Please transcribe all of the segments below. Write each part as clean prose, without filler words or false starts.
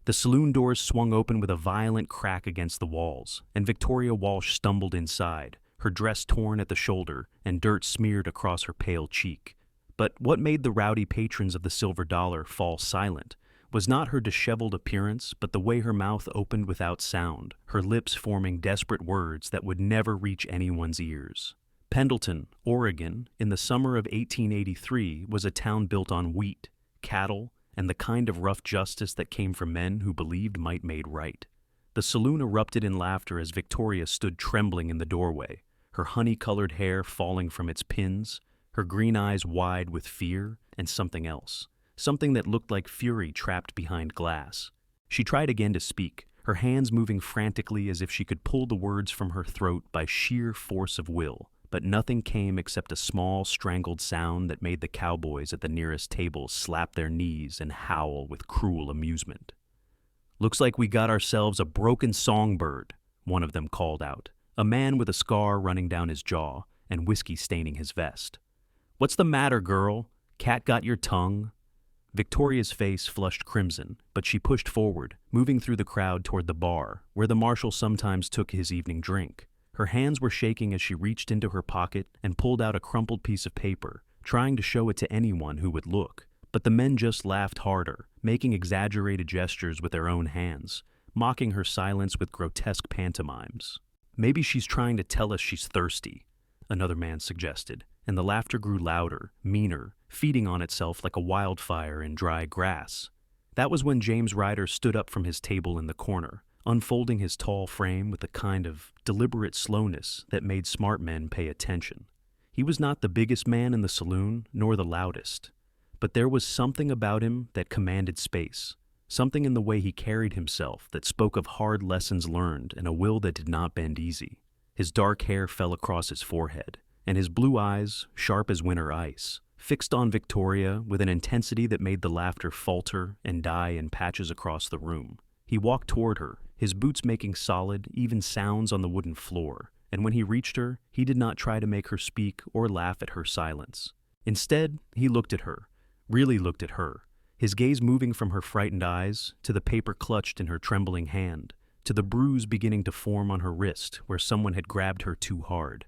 The saloon doors swung open with a violent crack against the walls, and Victoria Walsh stumbled inside, her dress torn at the shoulder and dirt smeared across her pale cheek. But what made the rowdy patrons of the Silver Dollar fall silent was not her disheveled appearance, but the way her mouth opened without sound, her lips forming desperate words that would never reach anyone's ears. Pendleton, Oregon, in the summer of 1883, was a town built on wheat, cattle, and the kind of rough justice that came from men who believed might made right. The saloon erupted in laughter as Victoria stood trembling in the doorway, her honey-colored hair falling from its pins, her green eyes wide with fear and something else, something that looked like fury trapped behind glass. She tried again to speak, her hands moving frantically as if she could pull the words from her throat by sheer force of will, but nothing came except a small, strangled sound that made the cowboys at the nearest table slap their knees and howl with cruel amusement. "Looks like we got ourselves a broken songbird," one of them called out, a man with a scar running down his jaw and whiskey staining his vest. "What's the matter, girl? Cat got your tongue?" Victoria's face flushed crimson, but she pushed forward, moving through the crowd toward the bar, where the marshal sometimes took his evening drink. Her hands were shaking as she reached into her pocket and pulled out a crumpled piece of paper, trying to show it to anyone who would look. But the men just laughed harder, making exaggerated gestures with their own hands, mocking her silence with grotesque pantomimes. "Maybe she's trying to tell us she's thirsty," another man suggested, and the laughter grew louder, meaner, feeding on itself like a wildfire in dry grass. That was when James Ryder stood up from his table in the corner, unfolding his tall frame with a kind of deliberate slowness that made smart men pay attention. He was not the biggest man in the saloon, nor the loudest, but there was something about him that commanded space, something in the way he carried himself that spoke of hard lessons learned and a will that did not bend easy. His dark hair fell across his forehead, and his blue eyes, sharp as winter ice, fixed on Victoria with an intensity that made the laughter falter and die in patches across the room. He walked toward her, his boots making solid, even sounds on the wooden floor, and when he reached her, he did not try to make her speak or laugh at her silence. Instead, he looked at her, really looked at her, his gaze moving from her frightened eyes to the paper clutched in her trembling hand, to the bruise beginning to form on her wrist where someone had grabbed her too hard.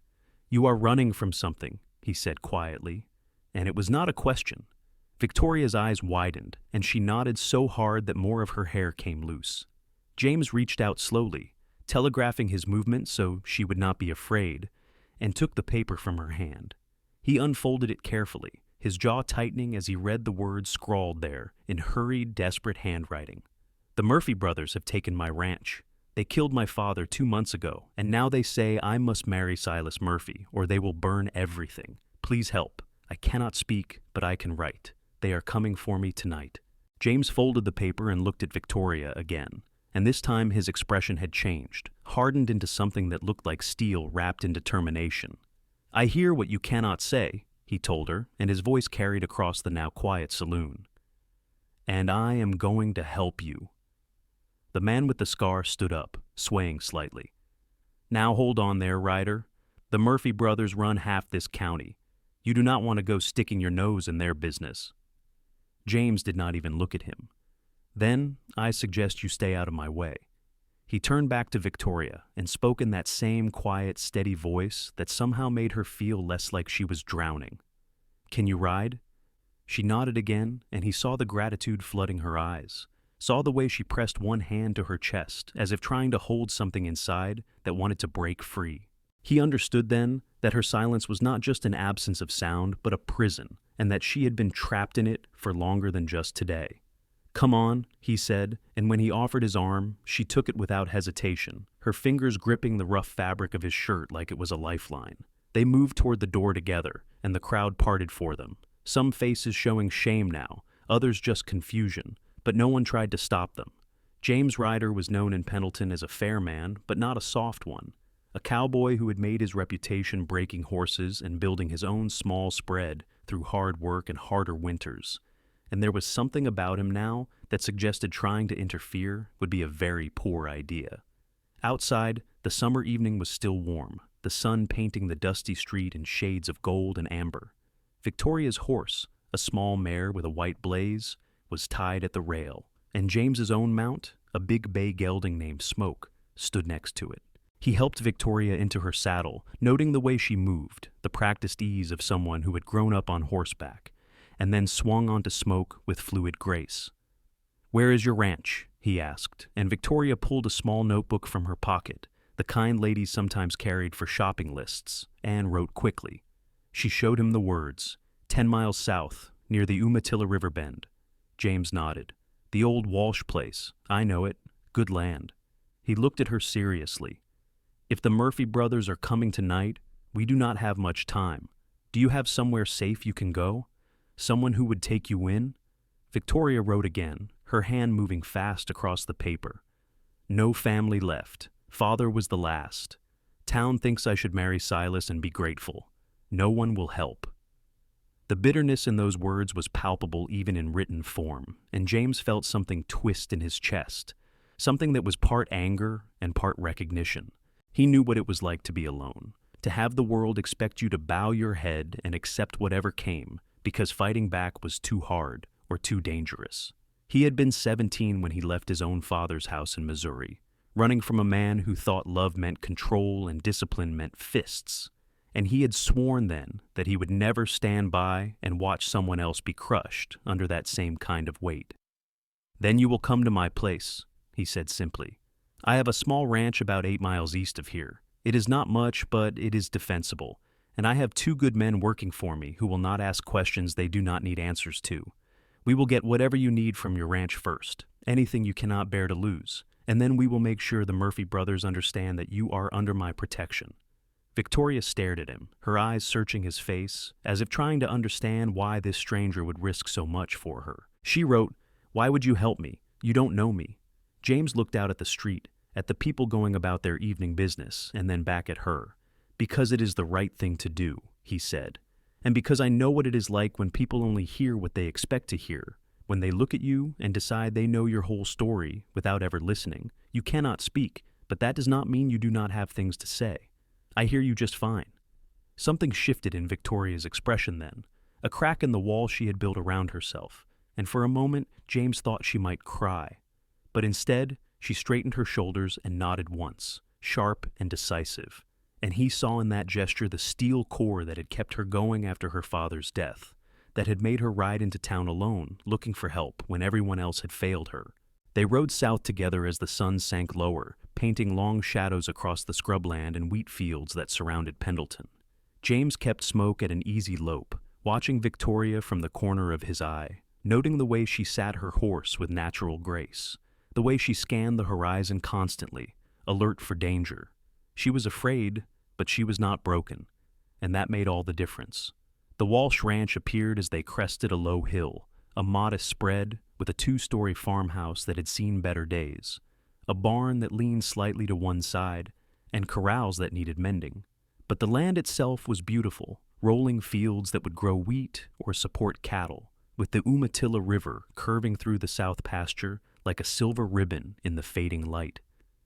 "You are running from something," he said quietly, and it was not a question. Victoria's eyes widened, and she nodded so hard that more of her hair came loose. James reached out slowly, telegraphing his movement so she would not be afraid, and took the paper from her hand. He unfolded it carefully, his jaw tightening as he read the words scrawled there in hurried, desperate handwriting. "The Murphy brothers have taken my ranch. They killed my father 2 months ago, and now they say I must marry Silas Murphy, or they will burn everything. Please help. I cannot speak, but I can write. They are coming for me tonight." James folded the paper and looked at Victoria again, and this time his expression had changed, hardened into something that looked like steel wrapped in determination. "I hear what you cannot say," he told her, and his voice carried across the now quiet saloon. "And I am going to help you." The man with the scar stood up, swaying slightly. "Now hold on there, Ryder. The Murphy brothers run half this county. You do not want to go sticking your nose in their business." James did not even look at him. "Then I suggest you stay out of my way." He turned back to Victoria and spoke in that same quiet, steady voice that somehow made her feel less like she was drowning. "Can you ride?" She nodded again, and he saw the gratitude flooding her eyes, saw the way she pressed one hand to her chest as if trying to hold something inside that wanted to break free. He understood then that her silence was not just an absence of sound, but a prison, and that she had been trapped in it for longer than just today. "Come on," he said, and when he offered his arm, she took it without hesitation, her fingers gripping the rough fabric of his shirt like it was a lifeline. They moved toward the door together, and the crowd parted for them, some faces showing shame now, others just confusion, but no one tried to stop them. James Ryder was known in Pendleton as a fair man, but not a soft one. A cowboy who had made his reputation breaking horses and building his own small spread through hard work and harder winters. And there was something about him now that suggested trying to interfere would be a very poor idea. Outside, the summer evening was still warm, the sun painting the dusty street in shades of gold and amber. Victoria's horse, a small mare with a white blaze, was tied at the rail, and James's own mount, a big bay gelding named Smoke, stood next to it. He helped Victoria into her saddle, noting the way she moved, the practiced ease of someone who had grown up on horseback, and then swung onto Smoke with fluid grace. "Where is your ranch?" he asked, and Victoria pulled a small notebook from her pocket, the kind ladies sometimes carried for shopping lists, and wrote quickly. She showed him the words, 10 miles south, near the Umatilla River bend. James nodded. "The old Walsh place. I know it. Good land." He looked at her seriously. "If the Murphy brothers are coming tonight, we do not have much time. Do you have somewhere safe you can go? Someone who would take you in?" Victoria wrote again, her hand moving fast across the paper. "No family left. Father was the last. Town thinks I should marry Silas and be grateful. No one will help." The bitterness in those words was palpable even in written form, and James felt something twist in his chest, something that was part anger and part recognition. He knew what it was like to be alone, to have the world expect you to bow your head and accept whatever came, because fighting back was too hard or too dangerous. He had been 17 when he left his own father's house in Missouri, running from a man who thought love meant control and discipline meant fists. And he had sworn then that he would never stand by and watch someone else be crushed under that same kind of weight. "Then you will come to my place," he said simply. "I have a small ranch about 8 miles east of here. It is not much, but it is defensible, and I have 2 good men working for me who will not ask questions they do not need answers to. We will get whatever you need from your ranch first, anything you cannot bear to lose, and then we will make sure the Murphy brothers understand that you are under my protection." Victoria stared at him, her eyes searching his face, as if trying to understand why this stranger would risk so much for her. She wrote, "Why would you help me? You don't know me." James looked out at the street, at the people going about their evening business, and then back at her. "Because it is the right thing to do," he said. "And because I know what it is like when people only hear what they expect to hear. When they look at you and decide they know your whole story without ever listening, you cannot speak, but that does not mean you do not have things to say. I hear you just fine." Something shifted in Victoria's expression then, a crack in the wall she had built around herself, and for a moment James thought she might cry. But instead, she straightened her shoulders and nodded once, sharp and decisive, and he saw in that gesture the steel core that had kept her going after her father's death, that had made her ride into town alone, looking for help when everyone else had failed her. They rode south together as the sun sank lower, painting long shadows across the scrubland and wheat fields that surrounded Pendleton. James kept Smoke at an easy lope, watching Victoria from the corner of his eye, noting the way she sat her horse with natural grace, the way she scanned the horizon constantly, alert for danger. She was afraid, but she was not broken, and that made all the difference. The Walsh ranch appeared as they crested a low hill, a modest spread with a 2-story farmhouse that had seen better days, a barn that leaned slightly to one side, and corrals that needed mending. But the land itself was beautiful, rolling fields that would grow wheat or support cattle, with the Umatilla River curving through the south pasture like a silver ribbon in the fading light.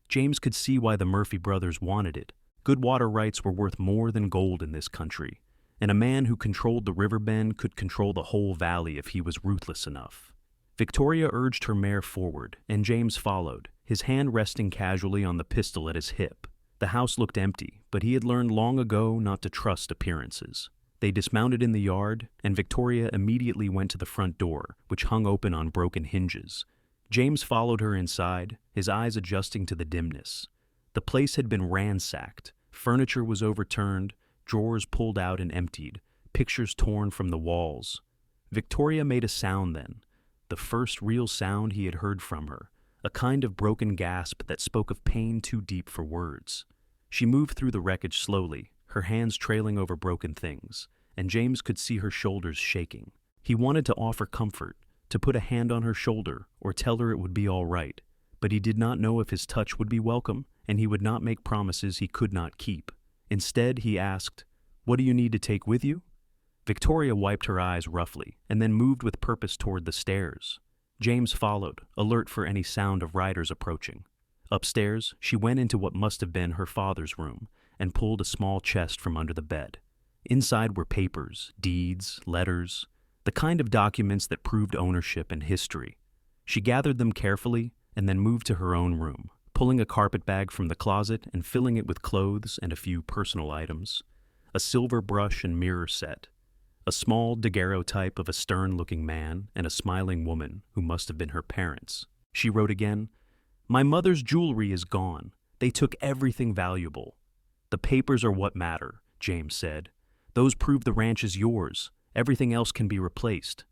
James could see why the Murphy brothers wanted it. Good water rights were worth more than gold in this country, and a man who controlled the river bend could control the whole valley if he was ruthless enough. Victoria urged her mare forward, and James followed, his hand resting casually on the pistol at his hip. The house looked empty, but he had learned long ago not to trust appearances. They dismounted in the yard, and Victoria immediately went to the front door, which hung open on broken hinges. James followed her inside, his eyes adjusting to the dimness. The place had been ransacked, furniture was overturned, drawers pulled out and emptied, pictures torn from the walls. Victoria made a sound then, the first real sound he had heard from her, a kind of broken gasp that spoke of pain too deep for words. She moved through the wreckage slowly, her hands trailing over broken things, and James could see her shoulders shaking. He wanted to offer comfort, to put a hand on her shoulder or tell her it would be all right, but he did not know if his touch would be welcome, and he would not make promises he could not keep. Instead, he asked, "What do you need to take with you?" Victoria wiped her eyes roughly, and then moved with purpose toward the stairs. James followed, alert for any sound of riders approaching. Upstairs, she went into what must have been her father's room, and pulled a small chest from under the bed. Inside were papers, deeds, letters, the kind of documents that proved ownership and history. She gathered them carefully and then moved to her own room, pulling a carpet bag from the closet and filling it with clothes and a few personal items, a silver brush and mirror set, a small daguerreotype of a stern-looking man and a smiling woman who must have been her parents. She wrote again, "My mother's jewelry is gone. They took everything valuable." "The papers are what matter," James said. "Those prove the ranch is yours. Everything else can be replaced."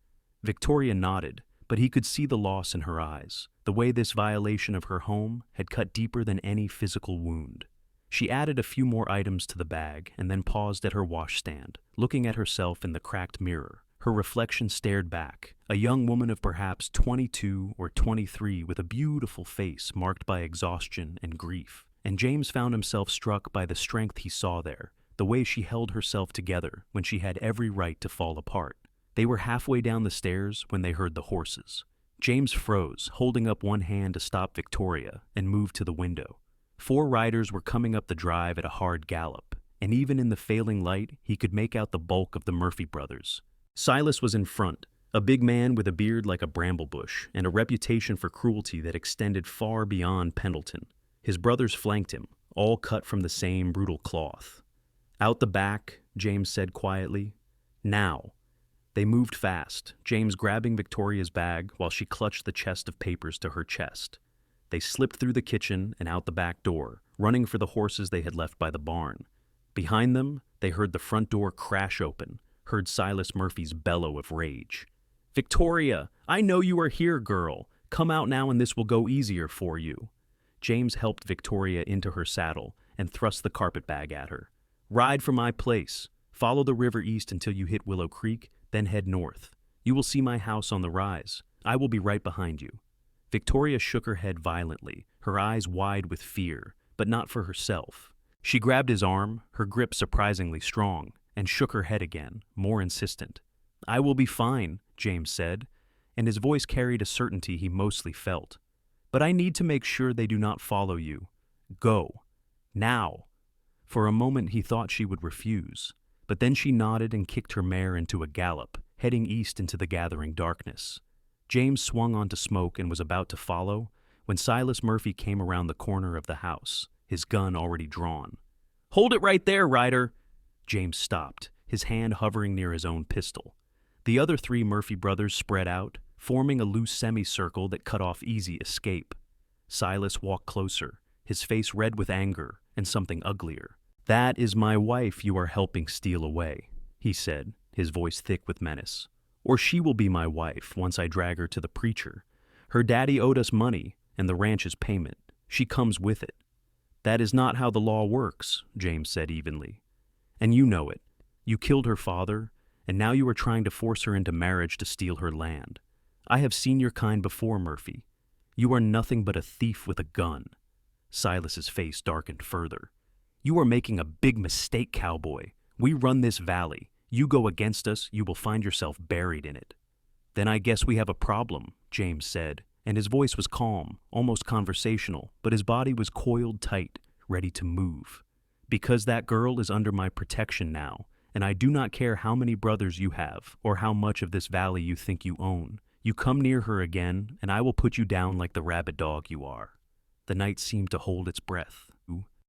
Victoria nodded, but he could see the loss in her eyes, the way this violation of her home had cut deeper than any physical wound. She added a few more items to the bag and then paused at her washstand, looking at herself in the cracked mirror. Her reflection stared back, a young woman of perhaps 22 or 23 with a beautiful face marked by exhaustion and grief. And James found himself struck by the strength he saw there, the way she held herself together when she had every right to fall apart. They were halfway down the stairs when they heard the horses. James froze, holding up one hand to stop Victoria, and moved to the window. 4 riders were coming up the drive at a hard gallop, and even in the failing light, he could make out the bulk of the Murphy brothers. Silas was in front, a big man with a beard like a bramble bush and a reputation for cruelty that extended far beyond Pendleton. His brothers flanked him, all cut from the same brutal cloth. "Out the back," James said quietly. "Now." They moved fast, James grabbing Victoria's bag while she clutched the chest of papers to her chest. They slipped through the kitchen and out the back door, running for the horses they had left by the barn. Behind them, they heard the front door crash open, heard Silas Murphy's bellow of rage. "Victoria, I know you are here, girl. Come out now and this will go easier for you." James helped Victoria into her saddle and thrust the carpet bag at her. "Ride for my place. Follow the river east until you hit Willow Creek, then head north. You will see my house on the rise. I will be right behind you." Victoria shook her head violently, her eyes wide with fear, but not for herself. She grabbed his arm, her grip surprisingly strong, and shook her head again, more insistent. "I will be fine," James said, and his voice carried a certainty he mostly felt. "But I need to make sure they do not follow you. Go. Now." For a moment he thought she would refuse, but then she nodded and kicked her mare into a gallop, heading east into the gathering darkness. James swung onto Smoke and was about to follow when Silas Murphy came around the corner of the house, his gun already drawn. "Hold it right there, Ryder!" James stopped, his hand hovering near his own pistol. The other 3 Murphy brothers spread out, forming a loose semicircle that cut off easy escape. Silas walked closer, his face red with anger and something uglier. "That is my wife you are helping steal away," he said, his voice thick with menace. "Or she will be my wife once I drag her to the preacher. Her daddy owed us money, and the ranch's payment. She comes with it." "That is not how the law works," James said evenly. "And you know it. You killed her father, and now you are trying to force her into marriage to steal her land. I have seen your kind before, Murphy. You are nothing but a thief with a gun." Silas's face darkened further. "You are making a big mistake, Cowboy. We run this valley. You go against us, you will find yourself buried in it." "Then I guess we have a problem," James said, and his voice was calm, almost conversational, but his body was coiled tight, ready to move. "Because that girl is under my protection now, and I do not care how many brothers you have or how much of this valley you think you own. You come near her again, and I will put you down like the rabid dog you are." The night seemed to hold its breath.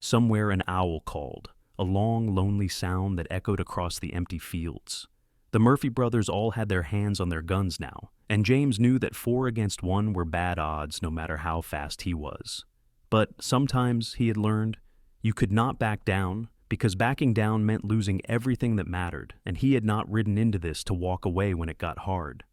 Somewhere an owl called, a long, lonely sound that echoed across the empty fields. The Murphy brothers all had their hands on their guns now, and James knew that 4 against 1 were bad odds no matter how fast he was. But sometimes, he had learned, you could not back down, because backing down meant losing everything that mattered, and he had not ridden into this to walk away when it got hard.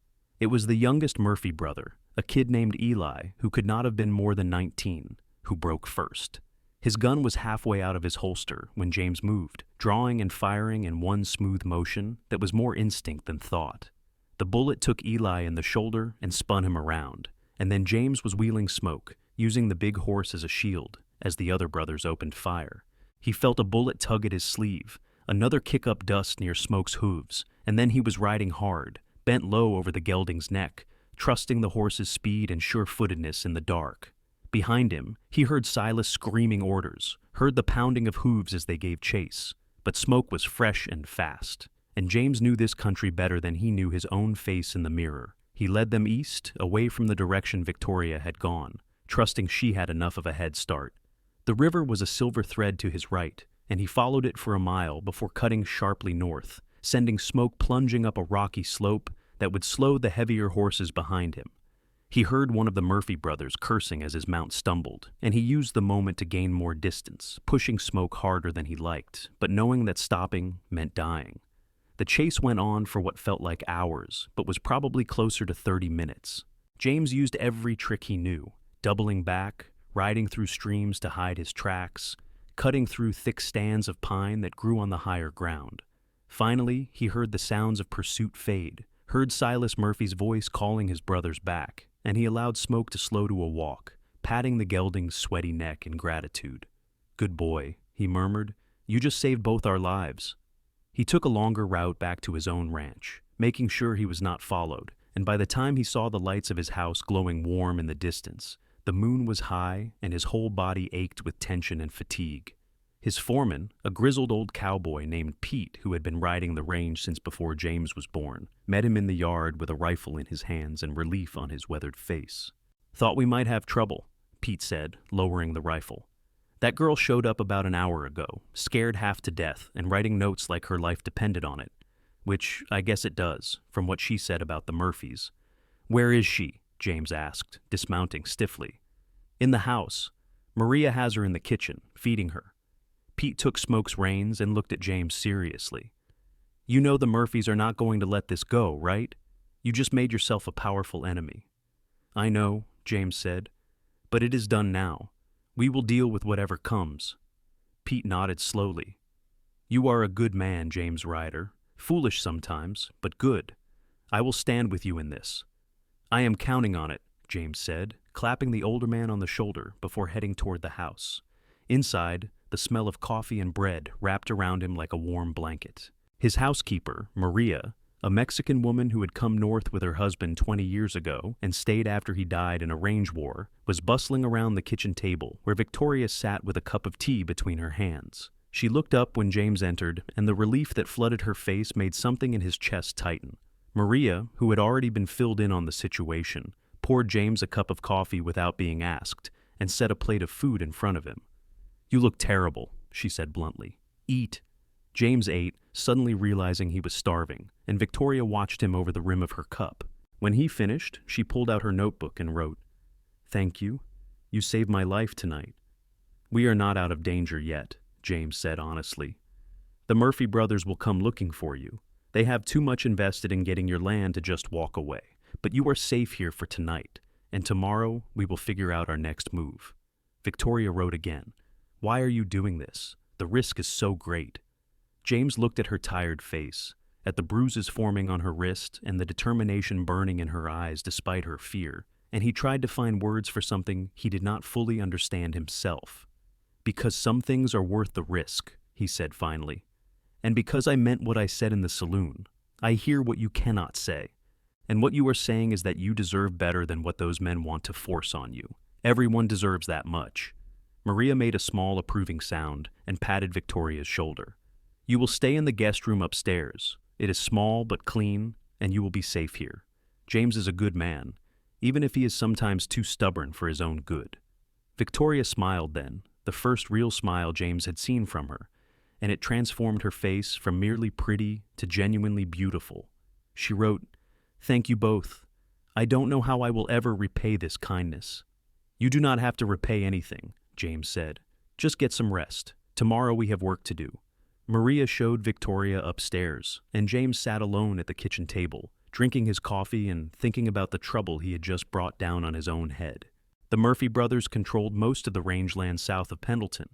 It was the youngest Murphy brother, a kid named Eli, who could not have been more than 19, who broke first. His gun was halfway out of his holster when James moved, drawing and firing in one smooth motion that was more instinct than thought. The bullet took Eli in the shoulder and spun him around, and then James was wheeling Smoke, using the big horse as a shield, as the other brothers opened fire. He felt a bullet tug at his sleeve, another kick up dust near Smoke's hooves, and then he was riding hard, bent low over the gelding's neck, trusting the horse's speed and sure-footedness in the dark. Behind him, he heard Silas screaming orders, heard the pounding of hooves as they gave chase, but Smoke was fresh and fast, and James knew this country better than he knew his own face in the mirror. He led them east, away from the direction Victoria had gone, trusting she had enough of a head start. The river was a silver thread to his right, and he followed it for a mile before cutting sharply north, sending smoke plunging up a rocky slope that would slow the heavier horses behind him. He heard one of the Murphy brothers cursing as his mount stumbled, and he used the moment to gain more distance, pushing Smoke harder than he liked, but knowing that stopping meant dying. The chase went on for what felt like hours, but was probably closer to 30 minutes. James used every trick he knew, doubling back, riding through streams to hide his tracks, cutting through thick stands of pine that grew on the higher ground. Finally, he heard the sounds of pursuit fade, heard Silas Murphy's voice calling his brothers back, and he allowed Smoke to slow to a walk, patting the gelding's sweaty neck in gratitude. "Good boy," he murmured. "You just saved both our lives." He took a longer route back to his own ranch, making sure he was not followed, and by the time he saw the lights of his house glowing warm in the distance, the moon was high and his whole body ached with tension and fatigue. His foreman, a grizzled old cowboy named Pete who had been riding the range since before James was born, met him in the yard with a rifle in his hands and relief on his weathered face. "Thought we might have trouble," Pete said, lowering the rifle. "That girl showed up about an hour ago, scared half to death and writing notes like her life depended on it. Which I guess it does, from what she said about the Murphys." "Where is she?" James asked, dismounting stiffly. "In the house. Maria has her in the kitchen, feeding her." Pete took Smoke's reins and looked at James seriously. "You know the Murphys are not going to let this go, right? You just made yourself a powerful enemy." "I know," James said, "but it is done now. We will deal with whatever comes." Pete nodded slowly. "You are a good man, James Ryder. Foolish sometimes, but good. I will stand with you in this." "I am counting on it," James said, clapping the older man on the shoulder before heading toward the house. Inside, the smell of coffee and bread wrapped around him like a warm blanket. His housekeeper, Maria, a Mexican woman who had come north with her husband 20 years ago and stayed after he died in a range war, was bustling around the kitchen table where Victoria sat with a cup of tea between her hands. She looked up when James entered, and the relief that flooded her face made something in his chest tighten. Maria, who had already been filled in on the situation, poured James a cup of coffee without being asked and set a plate of food in front of him. "You look terrible," she said bluntly. "Eat." James ate, suddenly realizing he was starving, and Victoria watched him over the rim of her cup. When he finished, she pulled out her notebook and wrote, "Thank you. You saved my life tonight." "We are not out of danger yet," James said honestly. "The Murphy brothers will come looking for you. They have too much invested in getting your land to just walk away. But you are safe here for tonight, and tomorrow we will figure out our next move." Victoria wrote again, "Why are you doing this? The risk is so great." James looked at her tired face, at the bruises forming on her wrist and the determination burning in her eyes despite her fear, and he tried to find words for something he did not fully understand himself. "Because some things are worth the risk," he said finally. "And because I meant what I said in the saloon. I hear what you cannot say. And what you are saying is that you deserve better than what those men want to force on you. Everyone deserves that much." Maria made a small approving sound and patted Victoria's shoulder. "You will stay in the guest room upstairs. It is small but clean, and you will be safe here. James is a good man, even if he is sometimes too stubborn for his own good." Victoria smiled then, the first real smile James had seen from her, and it transformed her face from merely pretty to genuinely beautiful. She wrote, "Thank you both. I don't know how I will ever repay this kindness." "You do not have to repay anything," James said. "Just get some rest. Tomorrow we have work to do." Maria showed Victoria upstairs, and James sat alone at the kitchen table, drinking his coffee and thinking about the trouble he had just brought down on his own head. The Murphy brothers controlled most of the rangeland south of Pendleton,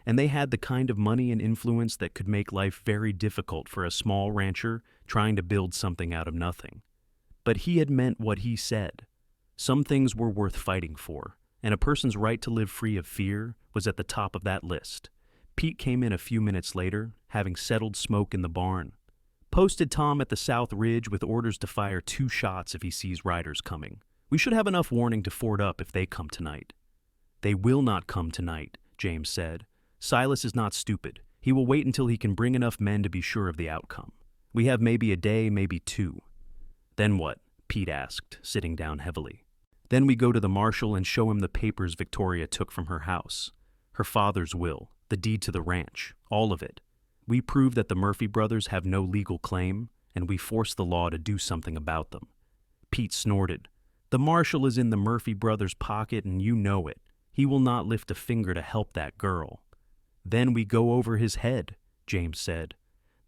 and they had the kind of money and influence that could make life very difficult for a small rancher trying to build something out of nothing. But he had meant what he said. Some things were worth fighting for, and a person's right to live free of fear was at the top of that list. Pete came in a few minutes later, having settled Smoke in the barn. "Posted Tom at the South Ridge with orders to fire 2 shots if he sees riders coming. We should have enough warning to ford up if they come tonight." "They will not come tonight," James said. "Silas is not stupid. He will wait until he can bring enough men to be sure of the outcome. We have maybe a day, maybe 2. "Then what?" Pete asked, sitting down heavily. Then we go to the marshal and show him the papers Victoria took from her house. Her father's will, the deed to the ranch, all of it. We prove that the Murphy brothers have no legal claim, and we force the law to do something about them. Pete snorted. The marshal is in the Murphy brothers' pocket and you know it. He will not lift a finger to help that girl. Then we go over his head, James said.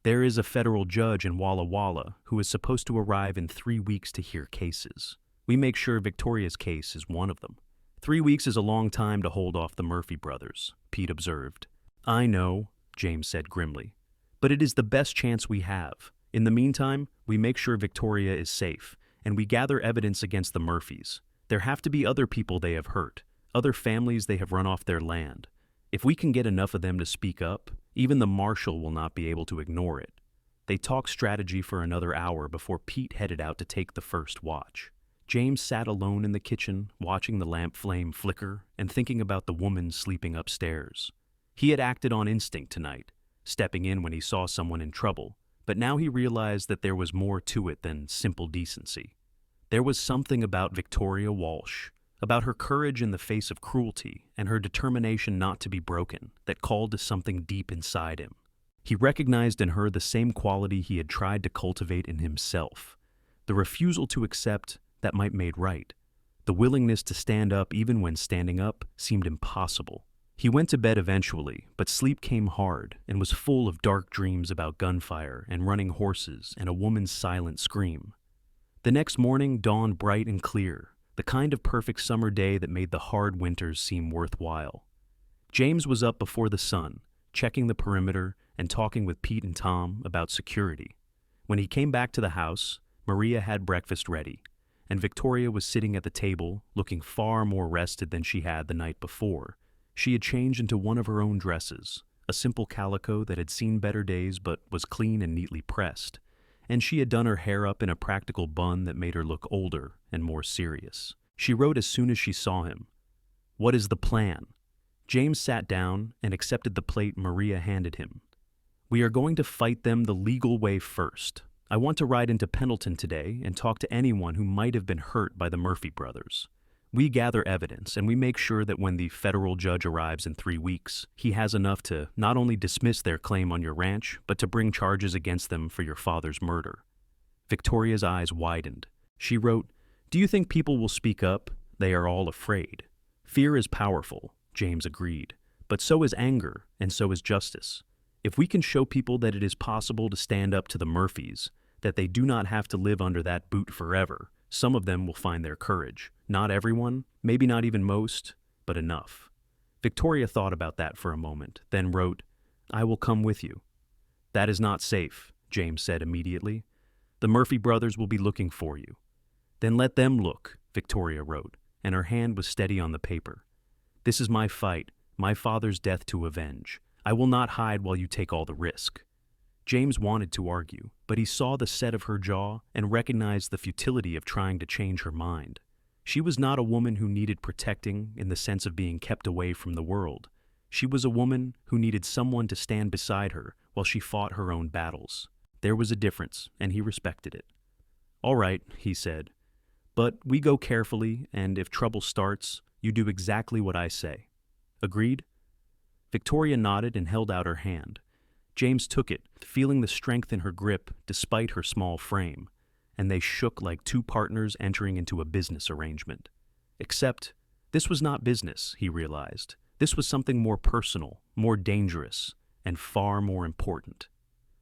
There is a federal judge in Walla Walla who is supposed to arrive in 3 weeks to hear cases. We make sure Victoria's case is one of them. 3 weeks is a long time to hold off the Murphy brothers, Pete observed. I know, James said grimly, but it is the best chance we have. In the meantime, we make sure Victoria is safe, and we gather evidence against the Murphys. There have to be other people they have hurt, other families they have run off their land. If we can get enough of them to speak up, even the marshal will not be able to ignore it. They talked strategy for another hour before Pete headed out to take the first watch. James sat alone in the kitchen, watching the lamp flame flicker and thinking about the woman sleeping upstairs. He had acted on instinct tonight, stepping in when he saw someone in trouble, but now he realized that there was more to it than simple decency. There was something about Victoria Walsh, about her courage in the face of cruelty and her determination not to be broken, that called to something deep inside him. He recognized in her the same quality he had tried to cultivate in himself, the refusal to accept that might made right, the willingness to stand up even when standing up seemed impossible. He went to bed eventually, but sleep came hard and was full of dark dreams about gunfire and running horses and a woman's silent scream. The next morning dawned bright and clear, the kind of perfect summer day that made the hard winters seem worthwhile. James was up before the sun, checking the perimeter and talking with Pete and Tom about security. When he came back to the house, Maria had breakfast ready, and Victoria was sitting at the table, looking far more rested than she had the night before. She had changed into one of her own dresses, a simple calico that had seen better days but was clean and neatly pressed, and she had done her hair up in a practical bun that made her look older and more serious. She wrote as soon as she saw him, "What is the plan?" James sat down and accepted the plate Maria handed him. "We are going to fight them the legal way first. I want to ride into Pendleton today and talk to anyone who might have been hurt by the Murphy brothers. We gather evidence, and we make sure that when the federal judge arrives in 3 weeks, he has enough to not only dismiss their claim on your ranch, but to bring charges against them for your father's murder." Victoria's eyes widened. She wrote, "Do you think people will speak up? They are all afraid." "Fear is powerful," James agreed, "but so is anger, and so is justice. If we can show people that it is possible to stand up to the Murphys, that they do not have to live under that boot forever, some of them will find their courage. Not everyone, maybe not even most, but enough." Victoria thought about that for a moment, then wrote, "I will come with you." "That is not safe," James said immediately. "The Murphy brothers will be looking for you." "Then let them look," Victoria wrote, and her hand was steady on the paper. "This is my fight, my father's death to avenge. I will not hide while you take all the risk." James wanted to argue, but he saw the set of her jaw and recognized the futility of trying to change her mind. She was not a woman who needed protecting in the sense of being kept away from the world. She was a woman who needed someone to stand beside her while she fought her own battles. There was a difference, and he respected it. "All right," he said, "but we go carefully, and if trouble starts, you do exactly what I say. Agreed?" Victoria nodded and held out her hand. James took it, feeling the strength in her grip despite her small frame, and they shook like two partners entering into a business arrangement. Except, this was not business, he realized. This was something more personal, more dangerous, and far more important.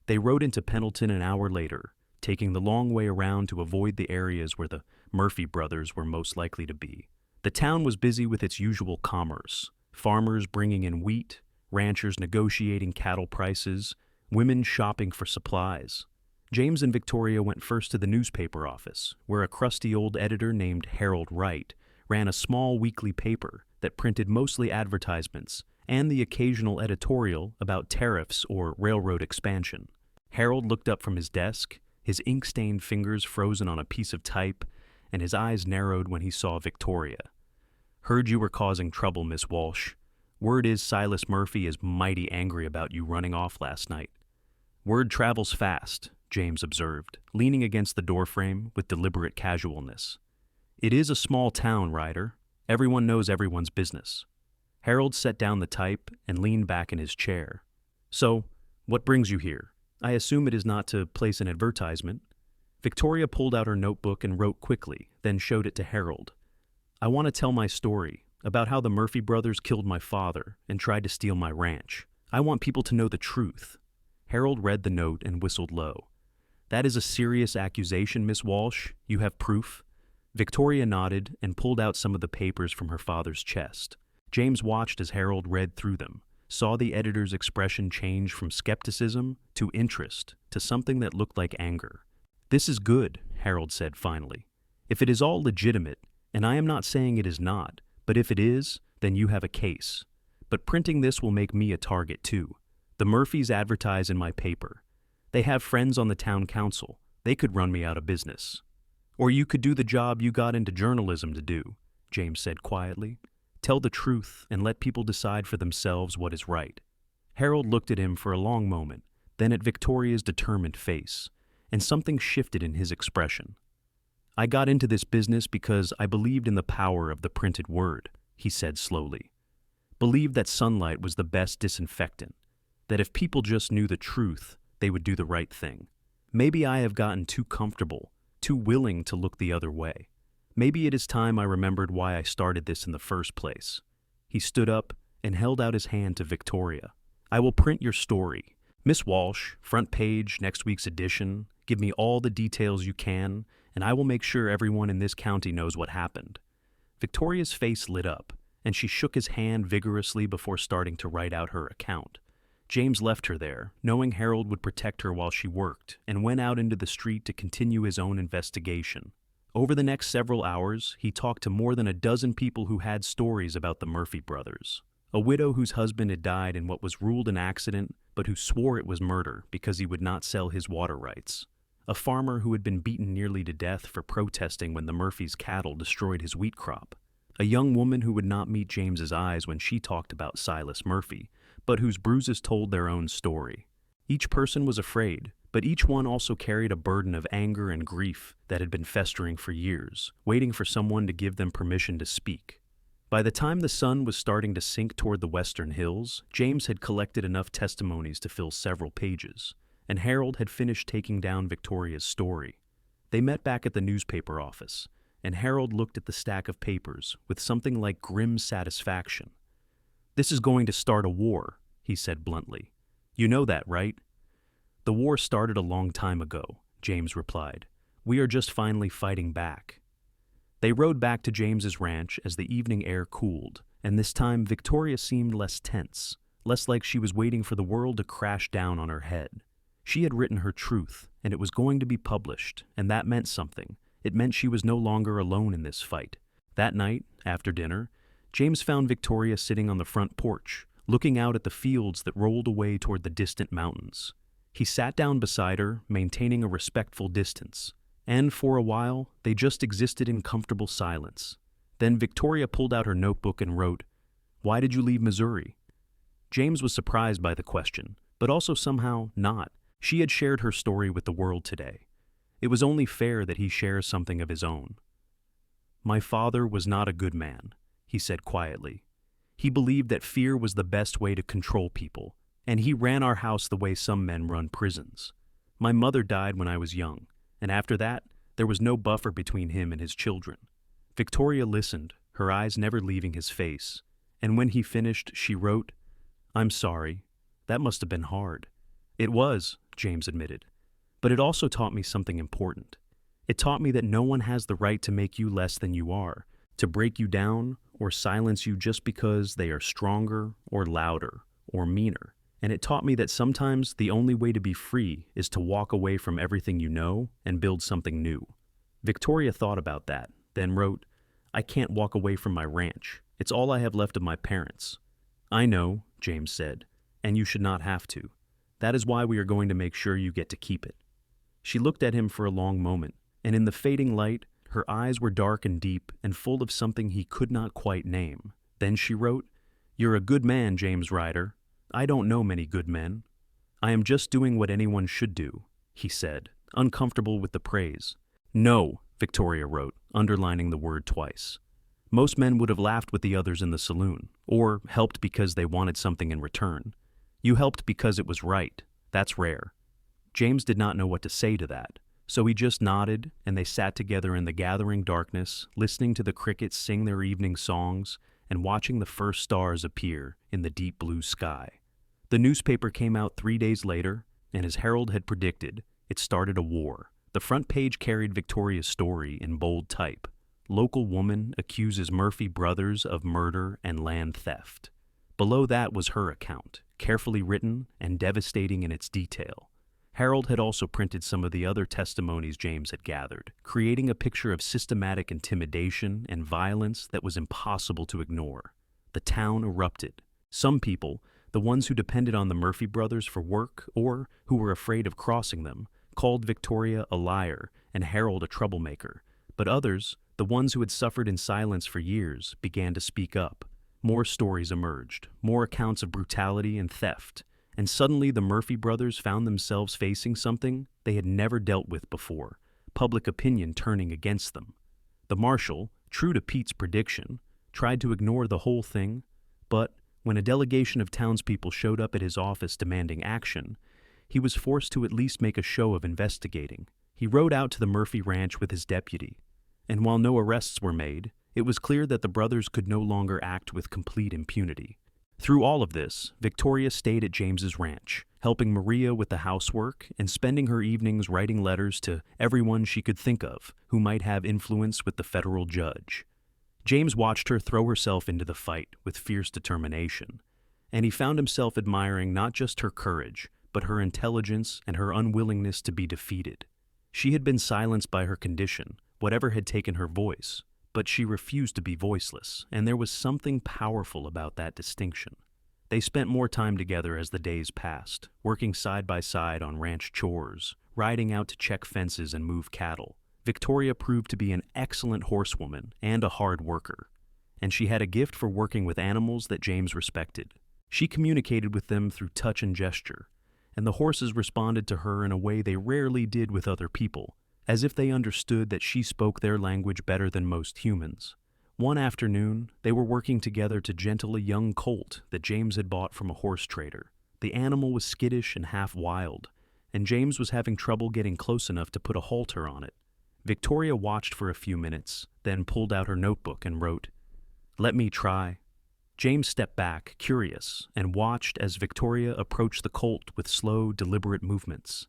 They rode into Pendleton an hour later, taking the long way around to avoid the areas where the Murphy brothers were most likely to be. The town was busy with its usual commerce, farmers bringing in wheat, ranchers negotiating cattle prices, women shopping for supplies. James and Victoria went first to the newspaper office, where a crusty old editor named Harold Wright ran a small weekly paper that printed mostly advertisements and the occasional editorial about tariffs or railroad expansion. Harold looked up from his desk, his ink-stained fingers frozen on a piece of type, and his eyes narrowed when he saw Victoria. "Heard you were causing trouble, Miss Walsh. Word is Silas Murphy is mighty angry about you running off last night." "Word travels fast," James observed, leaning against the doorframe with deliberate casualness. It is a small town, Ryder. Everyone knows everyone's business. Harold set down the type and leaned back in his chair. So, what brings you here? I assume it is not to place an advertisement. Victoria pulled out her notebook and wrote quickly, then showed it to Harold. I want to tell my story about how the Murphy brothers killed my father and tried to steal my ranch. I want people to know the truth. Harold read the note and whistled low. That is a serious accusation, Miss Walsh. You have proof? Victoria nodded and pulled out some of the papers from her father's chest. James watched as Harold read through them, saw the editor's expression change from skepticism to interest to something that looked like anger. This is good, Harold said finally. If it is all legitimate, and I am not saying it is not, but if it is, then you have a case. But printing this will make me a target too. The Murphys advertise in my paper. They have friends on the town council. They could run me out of business. Or you could do the job you got into journalism to do, James said quietly. Tell the truth and let people decide for themselves what is right. Harold looked at him for a long moment, then at Victoria's determined face, and something shifted in his expression. I got into this business because I believed in the power of the printed word, he said slowly. Believed that sunlight was the best disinfectant, that if people just knew the truth, they would do the right thing. Maybe I have gotten too comfortable, too willing to look the other way. Maybe it is time I remembered why I started this in the first place. He stood up and held out his hand to Victoria. I will print your story. Miss Walsh, front page, next week's edition. Give me all the details you can, and I will make sure everyone in this county knows what happened. Victoria's face lit up, and she shook his hand vigorously before starting to write out her account. James left her there, knowing Harold would protect her while she worked, and went out into the street to continue his own investigation. Over the next several hours, he talked to more than a dozen people who had stories about the Murphy brothers. A widow whose husband had died in what was ruled an accident, but who swore it was murder because he would not sell his water rights. A farmer who had been beaten nearly to death for protesting when the Murphys' cattle destroyed his wheat crop. A young woman who would not meet James's eyes when she talked about Silas Murphy, but whose bruises told their own story. Each person was afraid, but each one also carried a burden of anger and grief that had been festering for years, waiting for someone to give them permission to speak. By the time the sun was starting to sink toward the western hills, James had collected enough testimonies to fill several pages, and Harold had finished taking down Victoria's story. They met back at the newspaper office, and Harold looked at the stack of papers with something like grim satisfaction. This is going to start a war, he said bluntly. You know that, right? The war started a long time ago, James replied. We are just finally fighting back. They rode back to James's ranch as the evening air cooled, and this time Victoria seemed less tense, less like she was waiting for the world to crash down on her head. She had written her truth, and it was going to be published, and that meant something. It meant she was no longer alone in this fight. That night, after dinner, James found Victoria sitting on the front porch, looking out at the fields that rolled away toward the distant mountains. He sat down beside her, maintaining a respectful distance, and for a while, they just existed in comfortable silence. Then Victoria pulled out her notebook and wrote, "Why did you leave Missouri?" James was surprised by the question, but also somehow not. She had shared her story with the world today. It was only fair that he share something of his own. My father was not a good man, he said quietly. He believed that fear was the best way to control people, and he ran our house the way some men run prisons. My mother died when I was young, and after that, there was no buffer between him and his children. Victoria listened, her eyes never leaving his face, and when he finished, she wrote, I'm sorry. That must have been hard. It was, James admitted, but it also taught me something important. It taught me that no one has the right to make you less than you are, to break you down or silence you just because they are stronger or louder or meaner. And it taught me that sometimes the only way to be free is to walk away from everything you know and build something new. Victoria thought about that, then wrote, I can't walk away from my ranch. It's all I have left of my parents. I know, James said, and you should not have to. That is why we are going to make sure you get to keep it. She looked at him for a long moment, and in the fading light, her eyes were dark and deep and full of something he could not quite name. Then she wrote, You're a good man, James Ryder. I don't know many good men. I am just doing what anyone should do. he said, uncomfortable with the praise. No, Victoria wrote, underlining the word twice. Most men would have laughed with the others in the saloon, or helped because they wanted something in return. You helped because it was right. That's rare. James did not know what to say to that, so he just nodded, and they sat together in the gathering darkness, listening to the crickets sing their evening songs and watching the first stars appear in the deep blue sky. The newspaper came out 3 days later, and as Harold had predicted, it started a war. The front page carried Victoria's story in bold type. Local woman accuses Murphy brothers of murder and land theft. Below that was her account, carefully written and devastating in its detail. Harold had also printed some of the other testimonies James had gathered, creating a picture of systematic intimidation and violence that was impossible to ignore. The town erupted. Some people, the ones who depended on the Murphy brothers for work or who were afraid of crossing them, called Victoria a liar and Harold a troublemaker. But others, the ones who had suffered in silence for years, began to speak up. More stories emerged, more accounts of brutality and theft. And suddenly the Murphy brothers found themselves facing something they had never dealt with before, public opinion turning against them. The marshal, true to Pete's prediction, tried to ignore the whole thing, but when a delegation of townspeople showed up at his office demanding action, he was forced to at least make a show of investigating. He rode out to the Murphy ranch with his deputy, and while no arrests were made, it was clear that the brothers could no longer act with complete impunity. Through all of this, Victoria stayed at James's ranch, helping Maria with the housework and spending her evenings writing letters to everyone she could think of who might have influence with the federal judge. James watched her throw herself into the fight with fierce determination, and he found himself admiring not just her courage, but her intelligence and her unwillingness to be defeated. She had been silenced by her condition, whatever had taken her voice, but she refused to be voiceless, and there was something powerful about that distinction. They spent more time together as the days passed, working side by side on ranch chores, riding out to check fences and move cattle. Victoria proved to be an excellent horsewoman and a hard worker, and she had a gift for working with animals that James respected. She communicated with them through touch and gesture, and the horses responded to her in a way they rarely did with other people, as if they understood that she spoke their language better than most humans. One afternoon, they were working together to gentle a young colt that James had bought from a horse trader. The animal was skittish and half wild, and James was having trouble getting close enough to put a halter on it. Victoria watched for a few minutes, then pulled out her notebook and wrote, "Let me try." James stepped back, curious, and watched as Victoria approached the colt with slow, deliberate movements.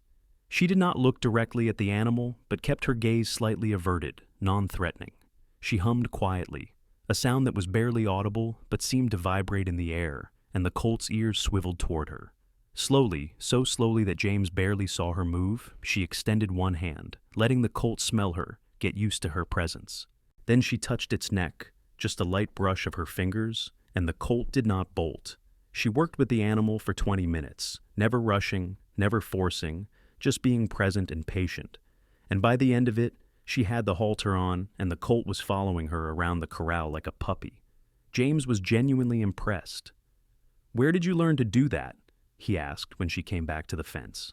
She did not look directly at the animal, but kept her gaze slightly averted, non-threatening. She hummed quietly, a sound that was barely audible but seemed to vibrate in the air, and the colt's ears swiveled toward her. Slowly, so slowly that James barely saw her move, she extended one hand, letting the colt smell her, get used to her presence. Then she touched its neck, just a light brush of her fingers, and the colt did not bolt. She worked with the animal for 20 minutes, never rushing, never forcing, just being present and patient. And by the end of it, she had the halter on, and the colt was following her around the corral like a puppy. James was genuinely impressed. "Where did you learn to do that?" he asked when she came back to the fence.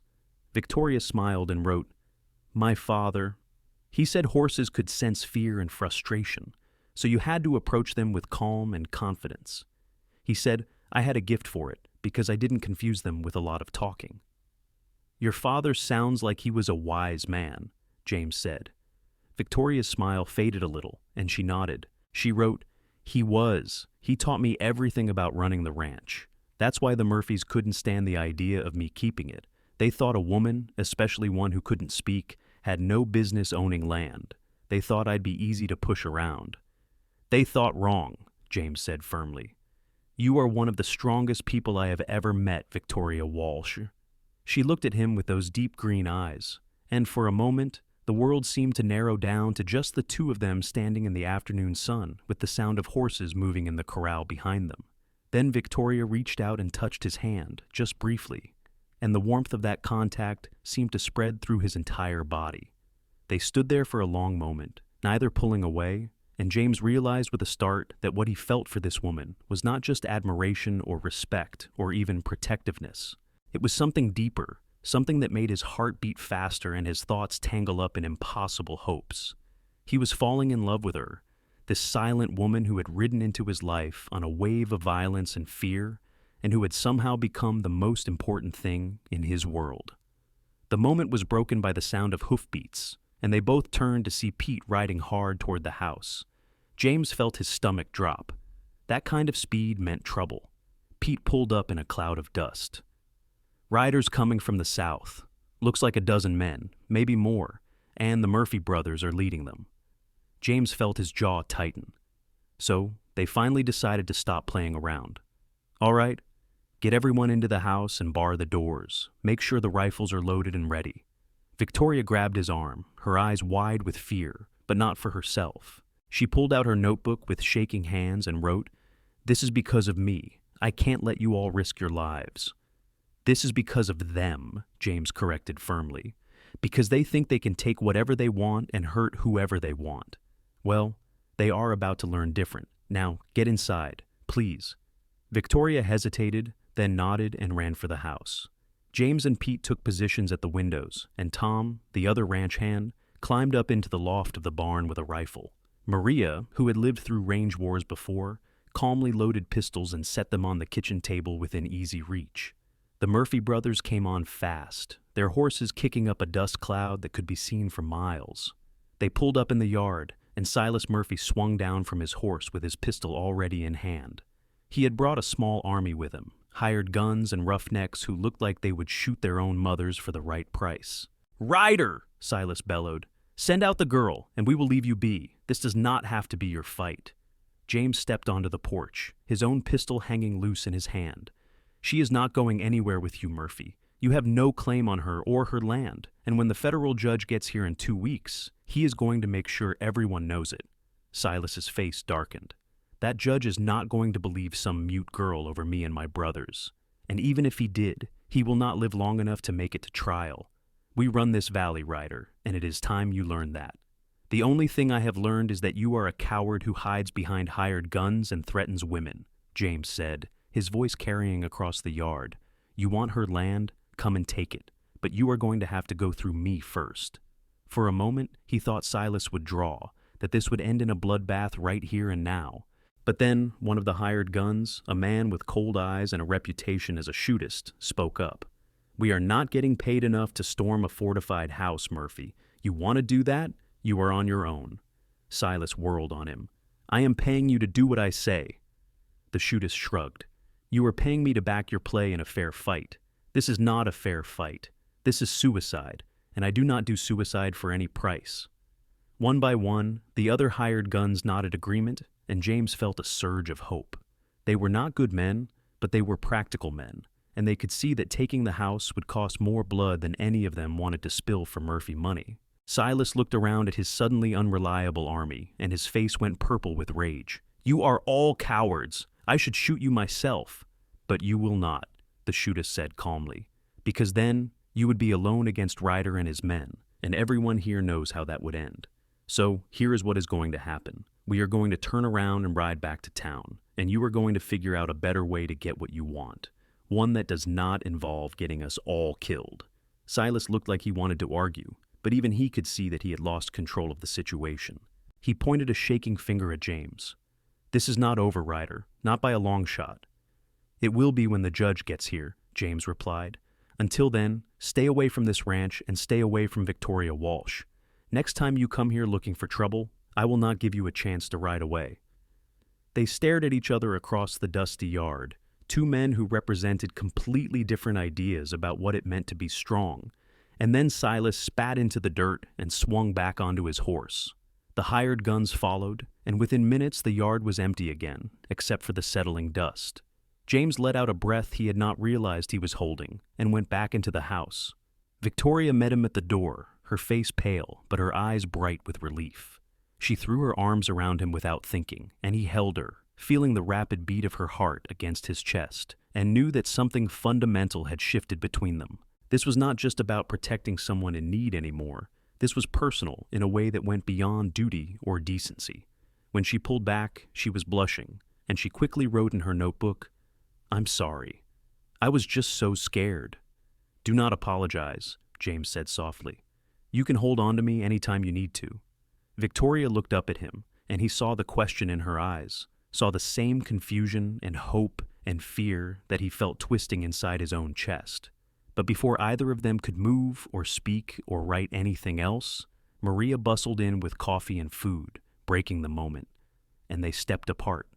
Victoria smiled and wrote, "My father. He said horses could sense fear and frustration, so you had to approach them with calm and confidence. He said I had a gift for it because I didn't confuse them with a lot of talking." "Your father sounds like he was a wise man," James said. Victoria's smile faded a little, and she nodded. She wrote, "He was. He taught me everything about running the ranch. That's why the Murphys couldn't stand the idea of me keeping it. They thought a woman, especially one who couldn't speak, had no business owning land. They thought I'd be easy to push around." "They thought wrong," James said firmly. "You are one of the strongest people I have ever met, Victoria Walsh." She looked at him with those deep green eyes, and for a moment, the world seemed to narrow down to just the two of them standing in the afternoon sun with the sound of horses moving in the corral behind them. Then Victoria reached out and touched his hand, just briefly, and the warmth of that contact seemed to spread through his entire body. They stood there for a long moment, neither pulling away, and James realized with a start that what he felt for this woman was not just admiration or respect or even protectiveness. It was something deeper, something that made his heart beat faster and his thoughts tangle up in impossible hopes. He was falling in love with her, this silent woman who had ridden into his life on a wave of violence and fear, and who had somehow become the most important thing in his world. The moment was broken by the sound of hoofbeats, and they both turned to see Pete riding hard toward the house. James felt his stomach drop. That kind of speed meant trouble. Pete pulled up in a cloud of dust. Riders coming from the south. Looks like a dozen men, maybe more, and the Murphy brothers are leading them. James felt his jaw tighten. So, they finally decided to stop playing around. All right, get everyone into the house and bar the doors. Make sure the rifles are loaded and ready. Victoria grabbed his arm, her eyes wide with fear, but not for herself. She pulled out her notebook with shaking hands and wrote, "This is because of me. I can't let you all risk your lives." "This is because of them," James corrected firmly. "Because they think they can take whatever they want and hurt whoever they want. Well, they are about to learn different. Now, get inside, please." Victoria hesitated, then nodded and ran for the house. James and Pete took positions at the windows, and Tom, the other ranch hand, climbed up into the loft of the barn with a rifle. Maria, who had lived through range wars before, calmly loaded pistols and set them on the kitchen table within easy reach. The Murphy brothers came on fast, their horses kicking up a dust cloud that could be seen for miles. They pulled up in the yard, and Silas Murphy swung down from his horse with his pistol already in hand. He had brought a small army with him, hired guns and roughnecks who looked like they would shoot their own mothers for the right price. "Ryder!" Silas bellowed. "Send out the girl, and we will leave you be. This does not have to be your fight." James stepped onto the porch, his own pistol hanging loose in his hand. "She is not going anywhere with you, Murphy. You have no claim on her or her land, and when the federal judge gets here in 2 weeks, he is going to make sure everyone knows it." Silas's face darkened. "That judge is not going to believe some mute girl over me and my brothers. And even if he did, he will not live long enough to make it to trial. We run this valley, Ryder, and it is time you learn that. The only thing I have learned is that you are a coward who hides behind hired guns and threatens women," James said, his voice carrying across the yard. "You want her land? Come and take it. But you are going to have to go through me first." For a moment, he thought Silas would draw, that this would end in a bloodbath right here and now. But then, one of the hired guns, a man with cold eyes and a reputation as a shootist, spoke up. "We are not getting paid enough to storm a fortified house, Murphy. You want to do that? You are on your own." Silas whirled on him. "I am paying you to do what I say." The shootist shrugged. "You are paying me to back your play in a fair fight. This is not a fair fight. This is suicide, and I do not do suicide for any price." One by one, the other hired guns nodded agreement, and James felt a surge of hope. They were not good men, but they were practical men, and they could see that taking the house would cost more blood than any of them wanted to spill for Murphy money. Silas looked around at his suddenly unreliable army, and his face went purple with rage. "You are all cowards. I should shoot you myself." "But you will not," the shootist said calmly, "because then you would be alone against Ryder and his men, and everyone here knows how that would end. So here is what is going to happen. We are going to turn around and ride back to town, and you are going to figure out a better way to get what you want, one that does not involve getting us all killed." Silas looked like he wanted to argue, but even he could see that he had lost control of the situation. He pointed a shaking finger at James. "This is not over, Ryder, not by a long shot." "It will be when the judge gets here," James replied. "Until then, stay away from this ranch and stay away from Victoria Walsh. Next time you come here looking for trouble, I will not give you a chance to ride away." They stared at each other across the dusty yard, two men who represented completely different ideas about what it meant to be strong, and then Silas spat into the dirt and swung back onto his horse. The hired guns followed, and within minutes the yard was empty again, except for the settling dust. James let out a breath he had not realized he was holding, and went back into the house. Victoria met him at the door, her face pale, but her eyes bright with relief. She threw her arms around him without thinking, and he held her, feeling the rapid beat of her heart against his chest, and knew that something fundamental had shifted between them. This was not just about protecting someone in need anymore. This was personal in a way that went beyond duty or decency. When she pulled back, she was blushing, and she quickly wrote in her notebook, "I'm sorry. I was just so scared." "Do not apologize," James said softly. "You can hold on to me anytime you need to." Victoria looked up at him, and he saw the question in her eyes, saw the same confusion and hope and fear that he felt twisting inside his own chest. But before either of them could move or speak or write anything else, Maria bustled in with coffee and food, breaking the moment, and they stepped apart,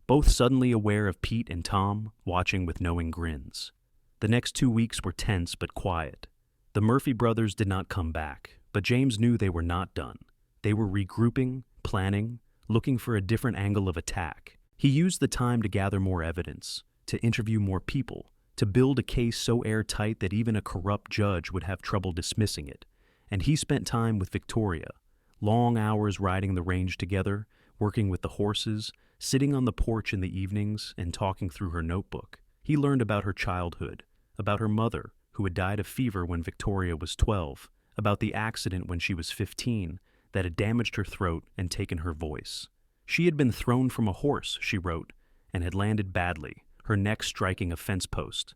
both suddenly aware of Pete and Tom watching with knowing grins. The next 2 weeks were tense but quiet. The Murphy brothers did not come back, but James knew they were not done. They were regrouping, planning, looking for a different angle of attack. He used the time to gather more evidence, to interview more people, to build a case so airtight that even a corrupt judge would have trouble dismissing it. And he spent time with Victoria, long hours riding the range together, working with the horses, sitting on the porch in the evenings and talking through her notebook. He learned about her childhood, about her mother, who had died of fever when Victoria was 12, about the accident when she was 15 that had damaged her throat and taken her voice. She had been thrown from a horse, she wrote, and had landed badly, her neck striking a fence post.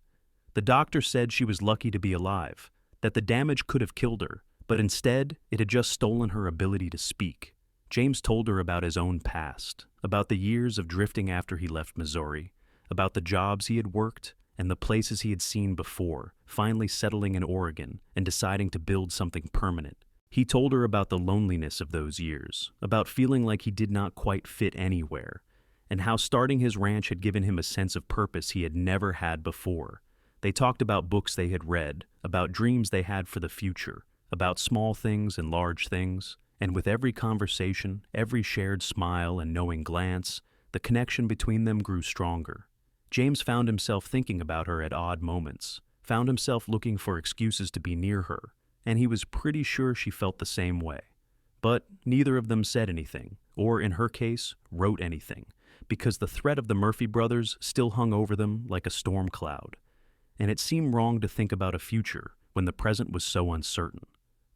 The doctor said she was lucky to be alive, that the damage could have killed her, but instead it had just stolen her ability to speak. James told her about his own past, about the years of drifting after he left Missouri, about the jobs he had worked and the places he had seen before, finally settling in Oregon and deciding to build something permanent. He told her about the loneliness of those years, about feeling like he did not quite fit anywhere, and how starting his ranch had given him a sense of purpose he had never had before. They talked about books they had read, about dreams they had for the future, about small things and large things, and with every conversation, every shared smile and knowing glance, the connection between them grew stronger. James found himself thinking about her at odd moments, found himself looking for excuses to be near her, and he was pretty sure she felt the same way. But neither of them said anything, or in her case, wrote anything, because the threat of the Murphy brothers still hung over them like a storm cloud, and it seemed wrong to think about a future when the present was so uncertain.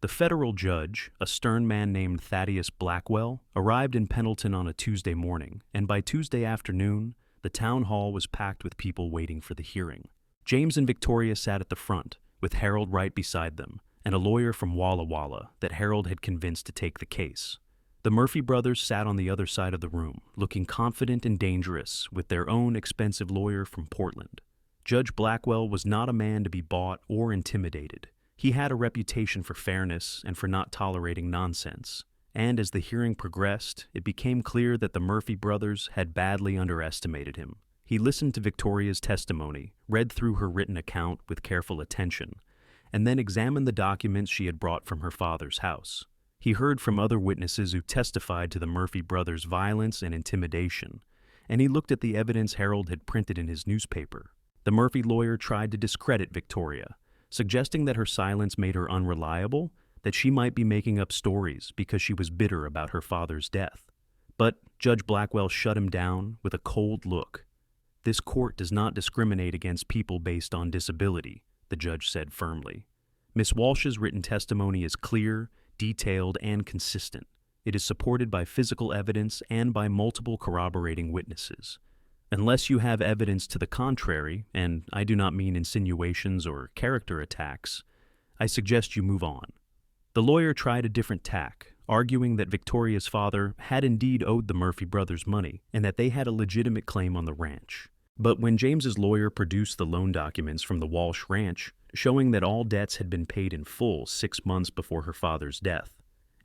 The federal judge, a stern man named Thaddeus Blackwell, arrived in Pendleton on a Tuesday morning, and by Tuesday afternoon, the town hall was packed with people waiting for the hearing. James and Victoria sat at the front, with Harold right beside them, and a lawyer from Walla Walla that Harold had convinced to take the case. The Murphy brothers sat on the other side of the room, looking confident and dangerous, with their own expensive lawyer from Portland. Judge Blackwell was not a man to be bought or intimidated. He had a reputation for fairness and for not tolerating nonsense. And as the hearing progressed, it became clear that the Murphy brothers had badly underestimated him. He listened to Victoria's testimony, read through her written account with careful attention, and then examined the documents she had brought from her father's house. He heard from other witnesses who testified to the Murphy brothers' violence and intimidation, and he looked at the evidence Harold had printed in his newspaper. The Murphy lawyer tried to discredit Victoria, suggesting that her silence made her unreliable, that she might be making up stories because she was bitter about her father's death. But Judge Blackwell shut him down with a cold look. "This court does not discriminate against people based on disability," the judge said firmly. "Miss Walsh's written testimony is clear, detailed, and consistent. It is supported by physical evidence and by multiple corroborating witnesses. Unless you have evidence to the contrary, and I do not mean insinuations or character attacks, I suggest you move on." The lawyer tried a different tack, arguing that Victoria's father had indeed owed the Murphy brothers money and that they had a legitimate claim on the ranch. But when James's lawyer produced the loan documents from the Walsh ranch, showing that all debts had been paid in full 6 months before her father's death,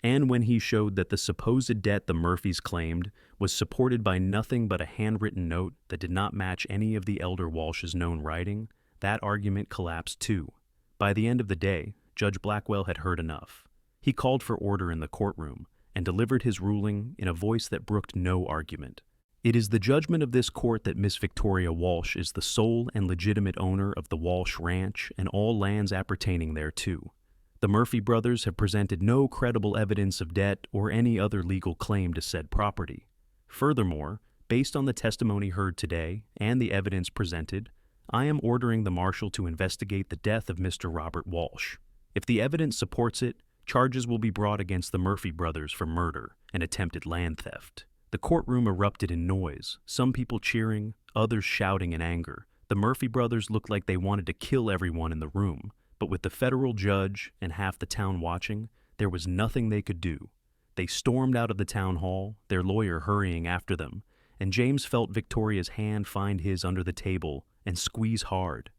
and when he showed that the supposed debt the Murphys claimed was supported by nothing but a handwritten note that did not match any of the elder Walsh's known writing, that argument collapsed too. By the end of the day, Judge Blackwell had heard enough. He called for order in the courtroom and delivered his ruling in a voice that brooked no argument. "It is the judgment of this court that Miss Victoria Walsh is the sole and legitimate owner of the Walsh Ranch and all lands appertaining thereto. The Murphy brothers have presented no credible evidence of debt or any other legal claim to said property. Furthermore, based on the testimony heard today and the evidence presented, I am ordering the marshal to investigate the death of Mr. Robert Walsh. If the evidence supports it, charges will be brought against the Murphy brothers for murder and attempted land theft." The courtroom erupted in noise, some people cheering, others shouting in anger. The Murphy brothers looked like they wanted to kill everyone in the room, But with the federal judge and half the town watching, there was nothing they could do. They stormed out of the town hall, their lawyer hurrying after them, and James felt Victoria's hand find his under the table and squeeze hard.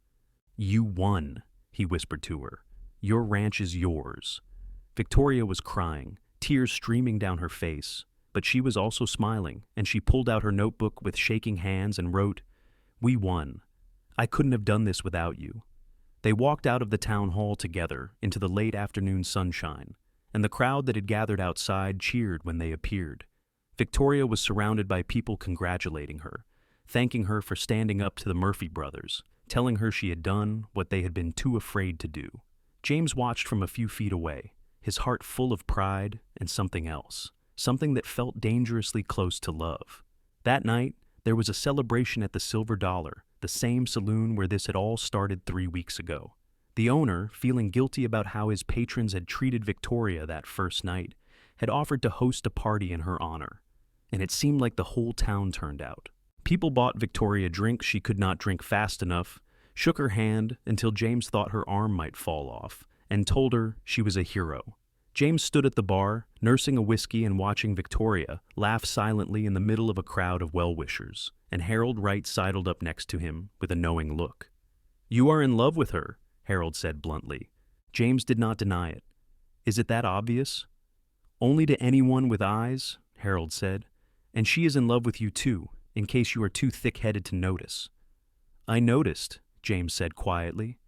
"You won," he whispered to her. "Your ranch is yours." Victoria was crying, tears streaming down her face, but she was also smiling, and she pulled out her notebook with shaking hands and wrote, "We won. I couldn't have done this without you." They walked out of the town hall together into the late afternoon sunshine, and the crowd that had gathered outside cheered when they appeared. Victoria was surrounded by people congratulating her, thanking her for standing up to the Murphy brothers, telling her she had done what they had been too afraid to do. James watched from a few feet away, his heart full of pride and something else, something that felt dangerously close to love. That night, there was a celebration at the Silver Dollar, the same saloon where this had all started 3 weeks ago. The owner, feeling guilty about how his patrons had treated Victoria that first night, had offered to host a party in her honor, and it seemed like the whole town turned out. People bought Victoria drinks she could not drink fast enough, shook her hand until James thought her arm might fall off, and told her she was a hero. James stood at the bar, nursing a whiskey and watching Victoria laugh silently in the middle of a crowd of well-wishers, and Harold Wright sidled up next to him with a knowing look. "You are in love with her," Harold said bluntly. James did not deny it. "Is it that obvious?" "Only to anyone with eyes," Harold said. "And she is in love with you too, in case you are too thick-headed to notice." "I noticed," James said quietly,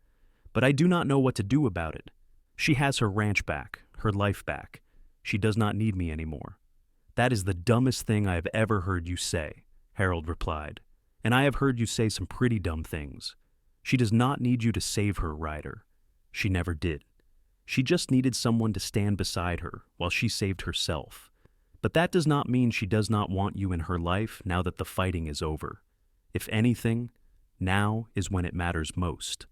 "but I do not know what to do about it. She has her ranch back, her life back. She does not need me anymore." "That is the dumbest thing I have ever heard you say," Harold replied. "And I have heard you say some pretty dumb things. She does not need you to save her, Ryder. She never did. She just needed someone to stand beside her while she saved herself. But that does not mean she does not want you in her life now that the fighting is over. If anything, now is when it matters most."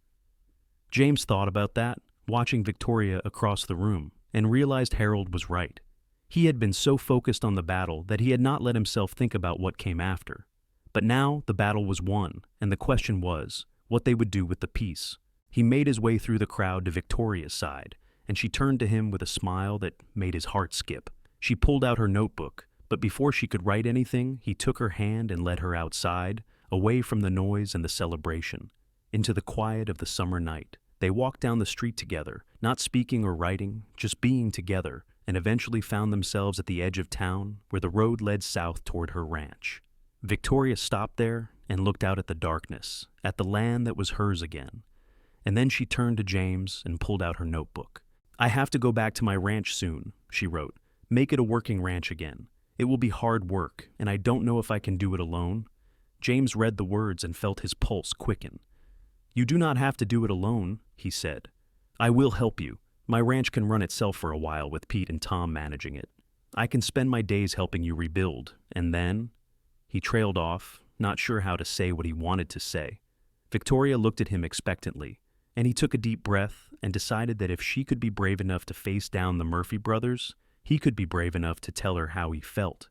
James thought about that, watching Victoria across the room, and realized Harold was right. He had been so focused on the battle that he had not let himself think about what came after. But now the battle was won, and the question was what they would do with the peace. He made his way through the crowd to Victoria's side, and she turned to him with a smile that made his heart skip. She pulled out her notebook, but before she could write anything, he took her hand and led her outside, away from the noise and the celebration, into the quiet of the summer night. They walked down the street together, not speaking or writing, just being together, and eventually found themselves at the edge of town where the road led south toward her ranch. Victoria stopped there and looked out at the darkness, at the land that was hers again. And then she turned to James and pulled out her notebook. "I have to go back to my ranch soon," she wrote. "Make it a working ranch again. It will be hard work, and I don't know if I can do it alone." James read the words and felt his pulse quicken. "You do not have to do it alone," he said. "I will help you. My ranch can run itself for a while with Pete and Tom managing it. I can spend my days helping you rebuild, and then—" He trailed off, not sure how to say what he wanted to say. Victoria looked at him expectantly, and he took a deep breath and decided that if she could be brave enough to face down the Murphy brothers, he could be brave enough to tell her how he felt.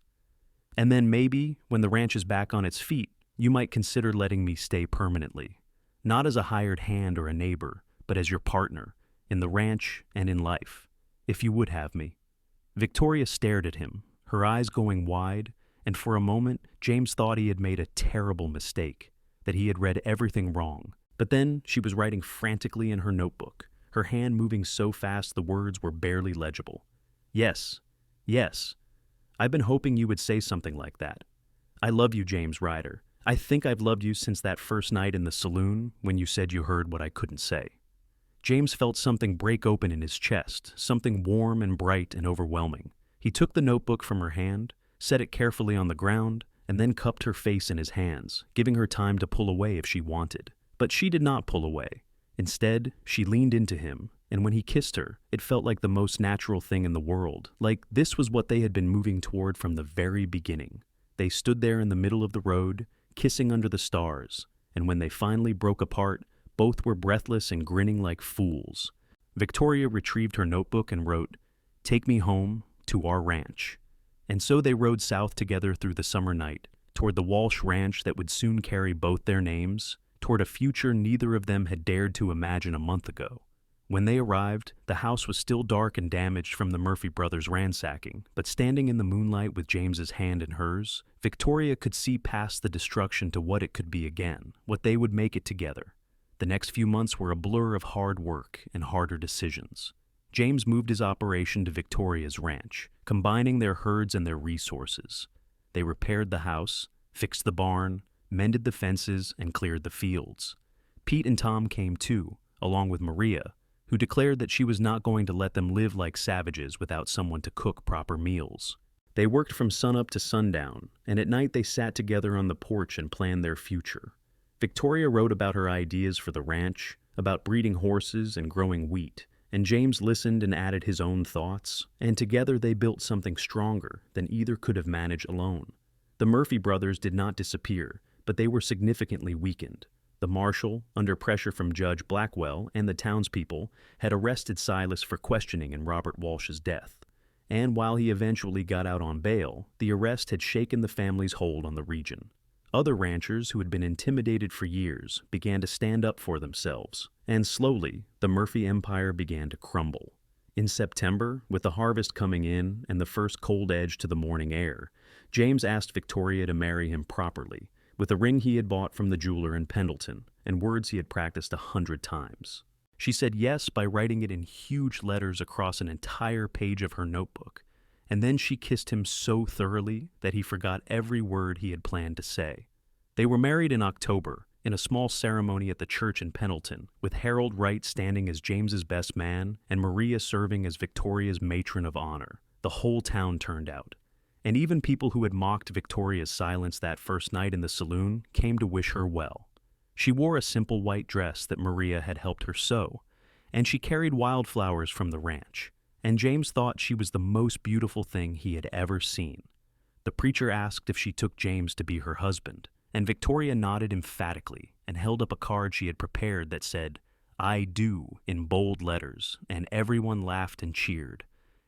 "And then maybe, when the ranch is back on its feet, you might consider letting me stay permanently. Not as a hired hand or a neighbor, but as your partner, in the ranch and in life, if you would have me." Victoria stared at him, her eyes going wide, and for a moment James thought he had made a terrible mistake, that he had read everything wrong. But then she was writing frantically in her notebook, her hand moving so fast the words were barely legible. "Yes, yes. I've been hoping you would say something like that. I love you, James Ryder. I think I've loved you since that first night in the saloon when you said you heard what I couldn't say." James felt something break open in his chest, something warm and bright and overwhelming. He took the notebook from her hand, set it carefully on the ground, and then cupped her face in his hands, giving her time to pull away if she wanted. But she did not pull away. Instead, she leaned into him, and when he kissed her, it felt like the most natural thing in the world, like this was what they had been moving toward from the very beginning. They stood there in the middle of the road, kissing under the stars, and when they finally broke apart, both were breathless and grinning like fools. Victoria retrieved her notebook and wrote, "Take me home to our ranch." And so they rode south together through the summer night, toward the Walsh ranch that would soon carry both their names, toward a future neither of them had dared to imagine a month ago. When they arrived, the house was still dark and damaged from the Murphy brothers' ransacking, but standing in the moonlight with James's hand in hers, Victoria could see past the destruction to what it could be again, what they would make it together. The next few months were a blur of hard work and harder decisions. James moved his operation to Victoria's ranch, combining their herds and their resources. They repaired the house, fixed the barn, mended the fences, and cleared the fields. Pete and Tom came too, along with Maria, who declared that she was not going to let them live like savages without someone to cook proper meals. They worked from sunup to sundown, and at night they sat together on the porch and planned their future. Victoria wrote about her ideas for the ranch, about breeding horses and growing wheat, and James listened and added his own thoughts, and together they built something stronger than either could have managed alone. The Murphy brothers did not disappear, but they were significantly weakened. The marshal, under pressure from Judge Blackwell and the townspeople, had arrested Silas for questioning in Robert Walsh's death. And while he eventually got out on bail, the arrest had shaken the family's hold on the region. Other ranchers who had been intimidated for years began to stand up for themselves, and slowly, the Murphy empire began to crumble. In September, with the harvest coming in and the first cold edge to the morning air, James asked Victoria to marry him properly, with a ring he had bought from the jeweler in Pendleton, and words he had practiced 100 times. She said yes by writing it in huge letters across an entire page of her notebook, and then she kissed him so thoroughly that he forgot every word he had planned to say. They were married in October, in a small ceremony at the church in Pendleton, with Harold Wright standing as James's best man and Maria serving as Victoria's matron of honor. The whole town turned out. And even people who had mocked Victoria's silence that first night in the saloon came to wish her well. She wore a simple white dress that Maria had helped her sew, and she carried wildflowers from the ranch, and James thought she was the most beautiful thing he had ever seen. The preacher asked if she took James to be her husband, and Victoria nodded emphatically and held up a card she had prepared that said, "I do," in bold letters, and everyone laughed and cheered.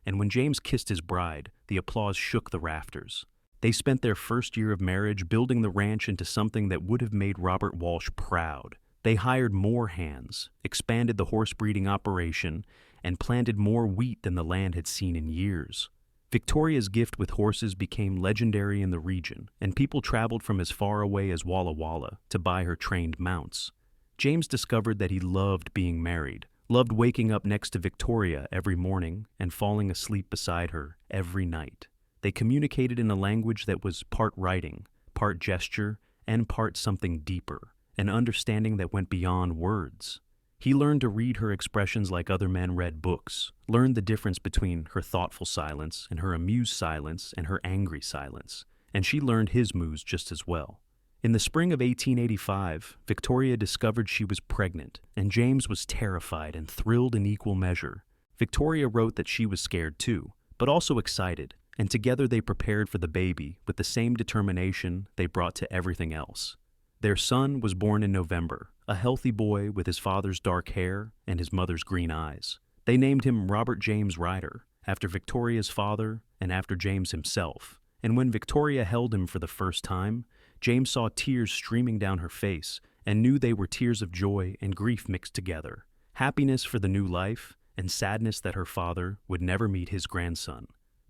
And when James kissed his bride, the applause shook the rafters. They spent their first year of marriage building the ranch into something that would have made Robert Walsh proud. They hired more hands, expanded the horse breeding operation, and planted more wheat than the land had seen in years. Victoria's gift with horses became legendary in the region, and people traveled from as far away as Walla Walla to buy her trained mounts. James discovered that he loved being married, loved waking up next to Victoria every morning and falling asleep beside her every night. They communicated in a language that was part writing, part gesture, and part something deeper, an understanding that went beyond words. He learned to read her expressions like other men read books, learned the difference between her thoughtful silence and her amused silence and her angry silence, and she learned his moods just as well. In the spring of 1885, Victoria discovered she was pregnant, and James was terrified and thrilled in equal measure. Victoria wrote that she was scared too, but also excited, and together they prepared for the baby with the same determination they brought to everything else. Their son was born in November, a healthy boy with his father's dark hair and his mother's green eyes. They named him Robert James Ryder, after Victoria's father and after James himself. And when Victoria held him for the first time, James saw tears streaming down her face and knew they were tears of joy and grief mixed together, happiness for the new life and sadness that her father would never meet his grandson.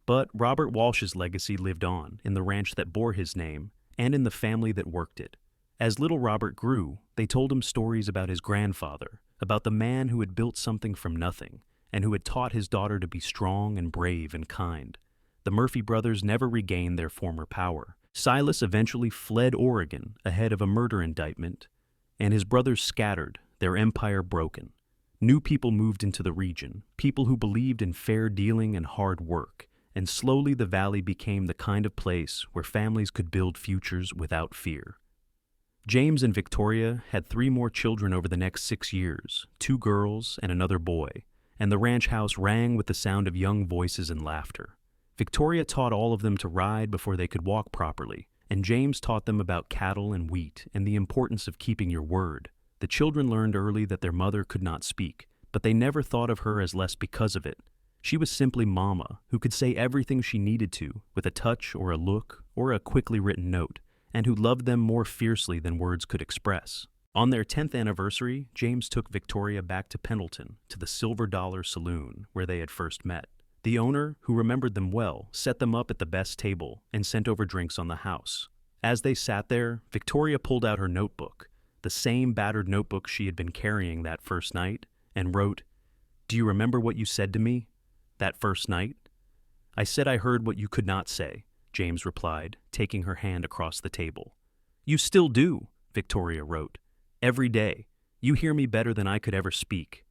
But Robert Walsh's legacy lived on in the ranch that bore his name and in the family that worked it. As little Robert grew, they told him stories about his grandfather, about the man who had built something from nothing and who had taught his daughter to be strong and brave and kind. The Murphy brothers never regained their former power. Silas eventually fled Oregon ahead of a murder indictment, and his brothers scattered, their empire broken. New people moved into the region, people who believed in fair dealing and hard work, and slowly the valley became the kind of place where families could build futures without fear. James and Victoria had 3 more children over the next 6 years, 2 girls and another boy, and the ranch house rang with the sound of young voices and laughter. Victoria taught all of them to ride before they could walk properly, and James taught them about cattle and wheat and the importance of keeping your word. The children learned early that their mother could not speak, but they never thought of her as less because of it. She was simply Mama, who could say everything she needed to with a touch or a look or a quickly written note, and who loved them more fiercely than words could express. On their 10th anniversary, James took Victoria back to Pendleton, to the Silver Dollar Saloon, where they had first met. The owner, who remembered them well, set them up at the best table and sent over drinks on the house. As they sat there, Victoria pulled out her notebook, the same battered notebook she had been carrying that first night, and wrote, "Do you remember what you said to me that first night?" "I said I heard what you could not say," James replied, taking her hand across the table. "You still do," Victoria wrote. "Every day. You hear me better than I could ever speak."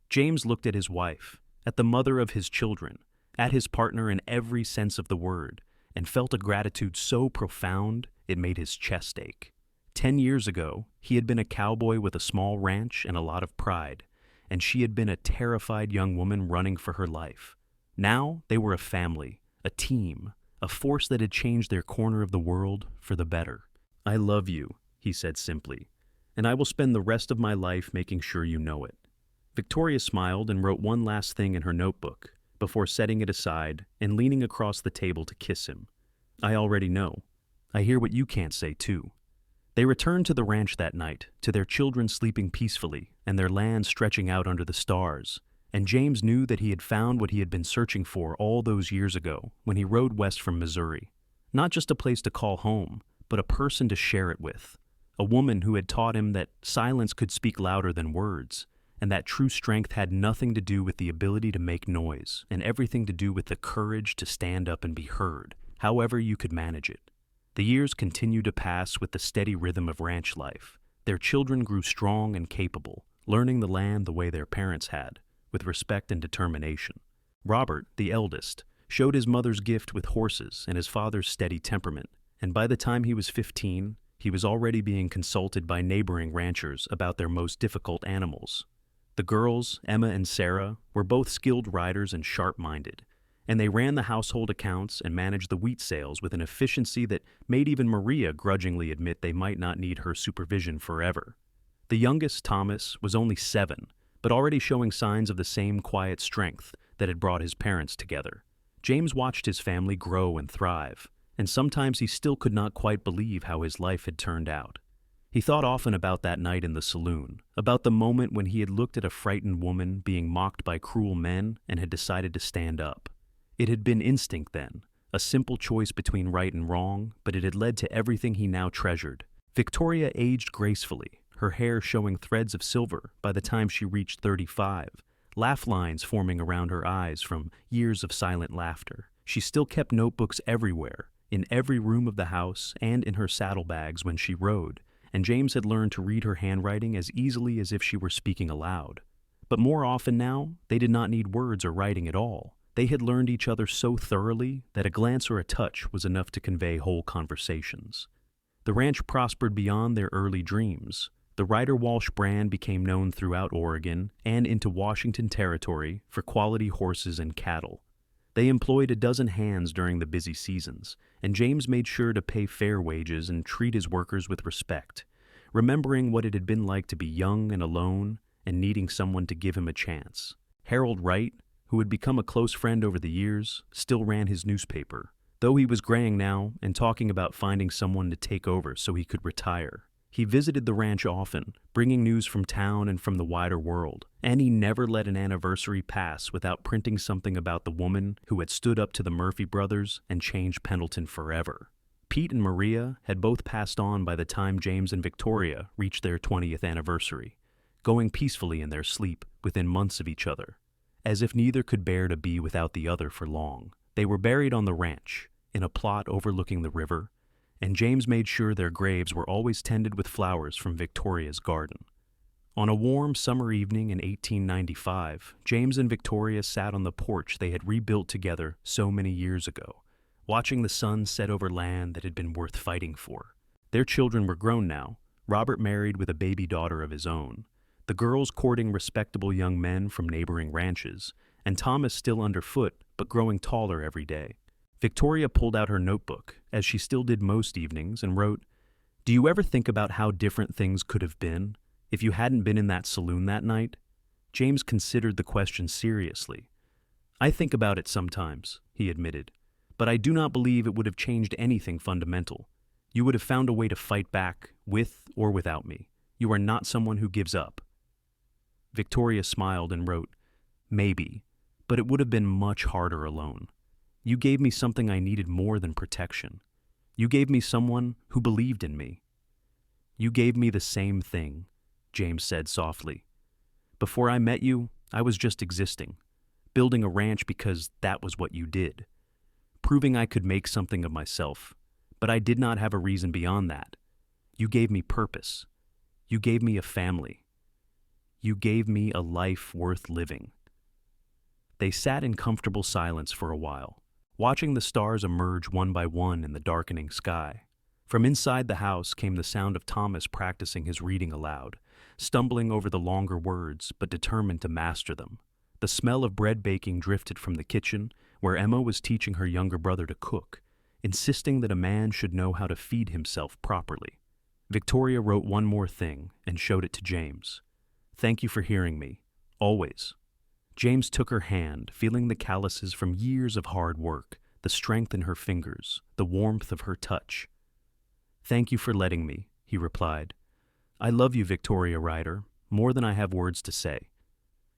James looked at his wife, at the mother of his children, at his partner in every sense of the word, and felt a gratitude so profound it made his chest ache. 10 years ago, he had been a cowboy with a small ranch and a lot of pride, and she had been a terrified young woman running for her life. Now they were a family, a team, a force that had changed their corner of the world for the better. "I love you," he said simply, "and I will spend the rest of my life making sure you know it." Victoria smiled and wrote one last thing in her notebook, before setting it aside and leaning across the table to kiss him. "I already know. I hear what you can't say, too." They returned to the ranch that night, to their children sleeping peacefully and their land stretching out under the stars, and James knew that he had found what he had been searching for all those years ago when he rode west from Missouri. Not just a place to call home, but a person to share it with. A woman who had taught him that silence could speak louder than words, and that true strength had nothing to do with the ability to make noise, and everything to do with the courage to stand up and be heard, however you could manage it. The years continued to pass with the steady rhythm of ranch life. Their children grew strong and capable, learning the land the way their parents had, with respect and determination. Robert, the eldest, showed his mother's gift with horses and his father's steady temperament, and by the time he was 15, he was already being consulted by neighboring ranchers about their most difficult animals. The girls, Emma and Sarah, were both skilled riders and sharp-minded, and they ran the household accounts and managed the wheat sales with an efficiency that made even Maria grudgingly admit they might not need her supervision forever. The youngest, Thomas, was only 7, but already showing signs of the same quiet strength that had brought his parents together. James watched his family grow and thrive, and sometimes he still could not quite believe how his life had turned out. He thought often about that night in the saloon, about the moment when he had looked at a frightened woman being mocked by cruel men and had decided to stand up. It had been instinct then, a simple choice between right and wrong, but it had led to everything he now treasured. Victoria aged gracefully, her hair showing threads of silver by the time she reached 35, laugh lines forming around her eyes from years of silent laughter. She still kept notebooks everywhere, in every room of the house and in her saddlebags when she rode, and James had learned to read her handwriting as easily as if she were speaking aloud. But more often now, they did not need words or writing at all. They had learned each other so thoroughly that a glance or a touch was enough to convey whole conversations. The ranch prospered beyond their early dreams. The Ryder Walsh brand became known throughout Oregon and into Washington Territory for quality horses and cattle. They employed a dozen hands during the busy seasons, and James made sure to pay fair wages and treat his workers with respect, remembering what it had been like to be young and alone and needing someone to give him a chance. Harold Wright, who had become a close friend over the years, still ran his newspaper, though he was graying now and talking about finding someone to take over so he could retire. He visited the ranch often, bringing news from town and from the wider world, and he never let an anniversary pass without printing something about the woman who had stood up to the Murphy brothers and changed Pendleton forever. Pete and Maria had both passed on by the time James and Victoria reached their 20th anniversary, going peacefully in their sleep within months of each other, as if neither could bear to be without the other for long. They were buried on the ranch, in a plot overlooking the river, and James made sure their graves were always tended with flowers from Victoria's garden. On a warm summer evening in 1895, James and Victoria sat on the porch they had rebuilt together so many years ago, watching the sun set over land that had been worth fighting for. Their children were grown now, Robert married with a baby daughter of his own, the girls courting respectable young men from neighboring ranches, and Thomas still underfoot but growing taller every day. Victoria pulled out her notebook, as she still did most evenings, and wrote, "Do you ever think about how different things could have been if you hadn't been in that saloon that night?" James considered the question seriously. "I think about it sometimes," he admitted, "but I do not believe it would have changed anything fundamental. You would have found a way to fight back, with or without me. You are not someone who gives up." Victoria smiled and wrote, "Maybe, but it would have been much harder alone. You gave me something I needed more than protection. You gave me someone who believed in me." "You gave me the same thing," James said softly. "Before I met you, I was just existing, building a ranch because that was what you did, proving I could make something of myself, but I did not have a reason beyond that. You gave me purpose. You gave me a family. You gave me a life worth living." They sat in comfortable silence for a while, watching the stars emerge one by one in the darkening sky. From inside the house came the sound of Thomas practicing his reading aloud, stumbling over the longer words but determined to master them. The smell of bread baking drifted from the kitchen, where Emma was teaching her younger brother to cook, insisting that a man should know how to feed himself properly. Victoria wrote one more thing and showed it to James. "Thank you for hearing me. Always." James took her hand, feeling the calluses from years of hard work, the strength in her fingers, the warmth of her touch. "Thank you for letting me," he replied. "I love you, Victoria Ryder, more than I have words to say."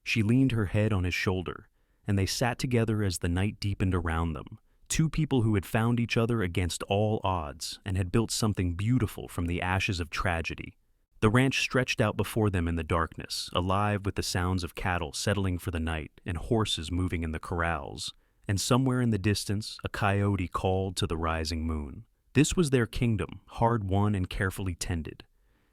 She leaned her head on his shoulder, and they sat together as the night deepened around them, two people who had found each other against all odds and had built something beautiful from the ashes of tragedy. The ranch stretched out before them in the darkness, alive with the sounds of cattle settling for the night and horses moving in the corrals, and somewhere in the distance a coyote called to the rising moon. This was their kingdom, hard-won and carefully tended.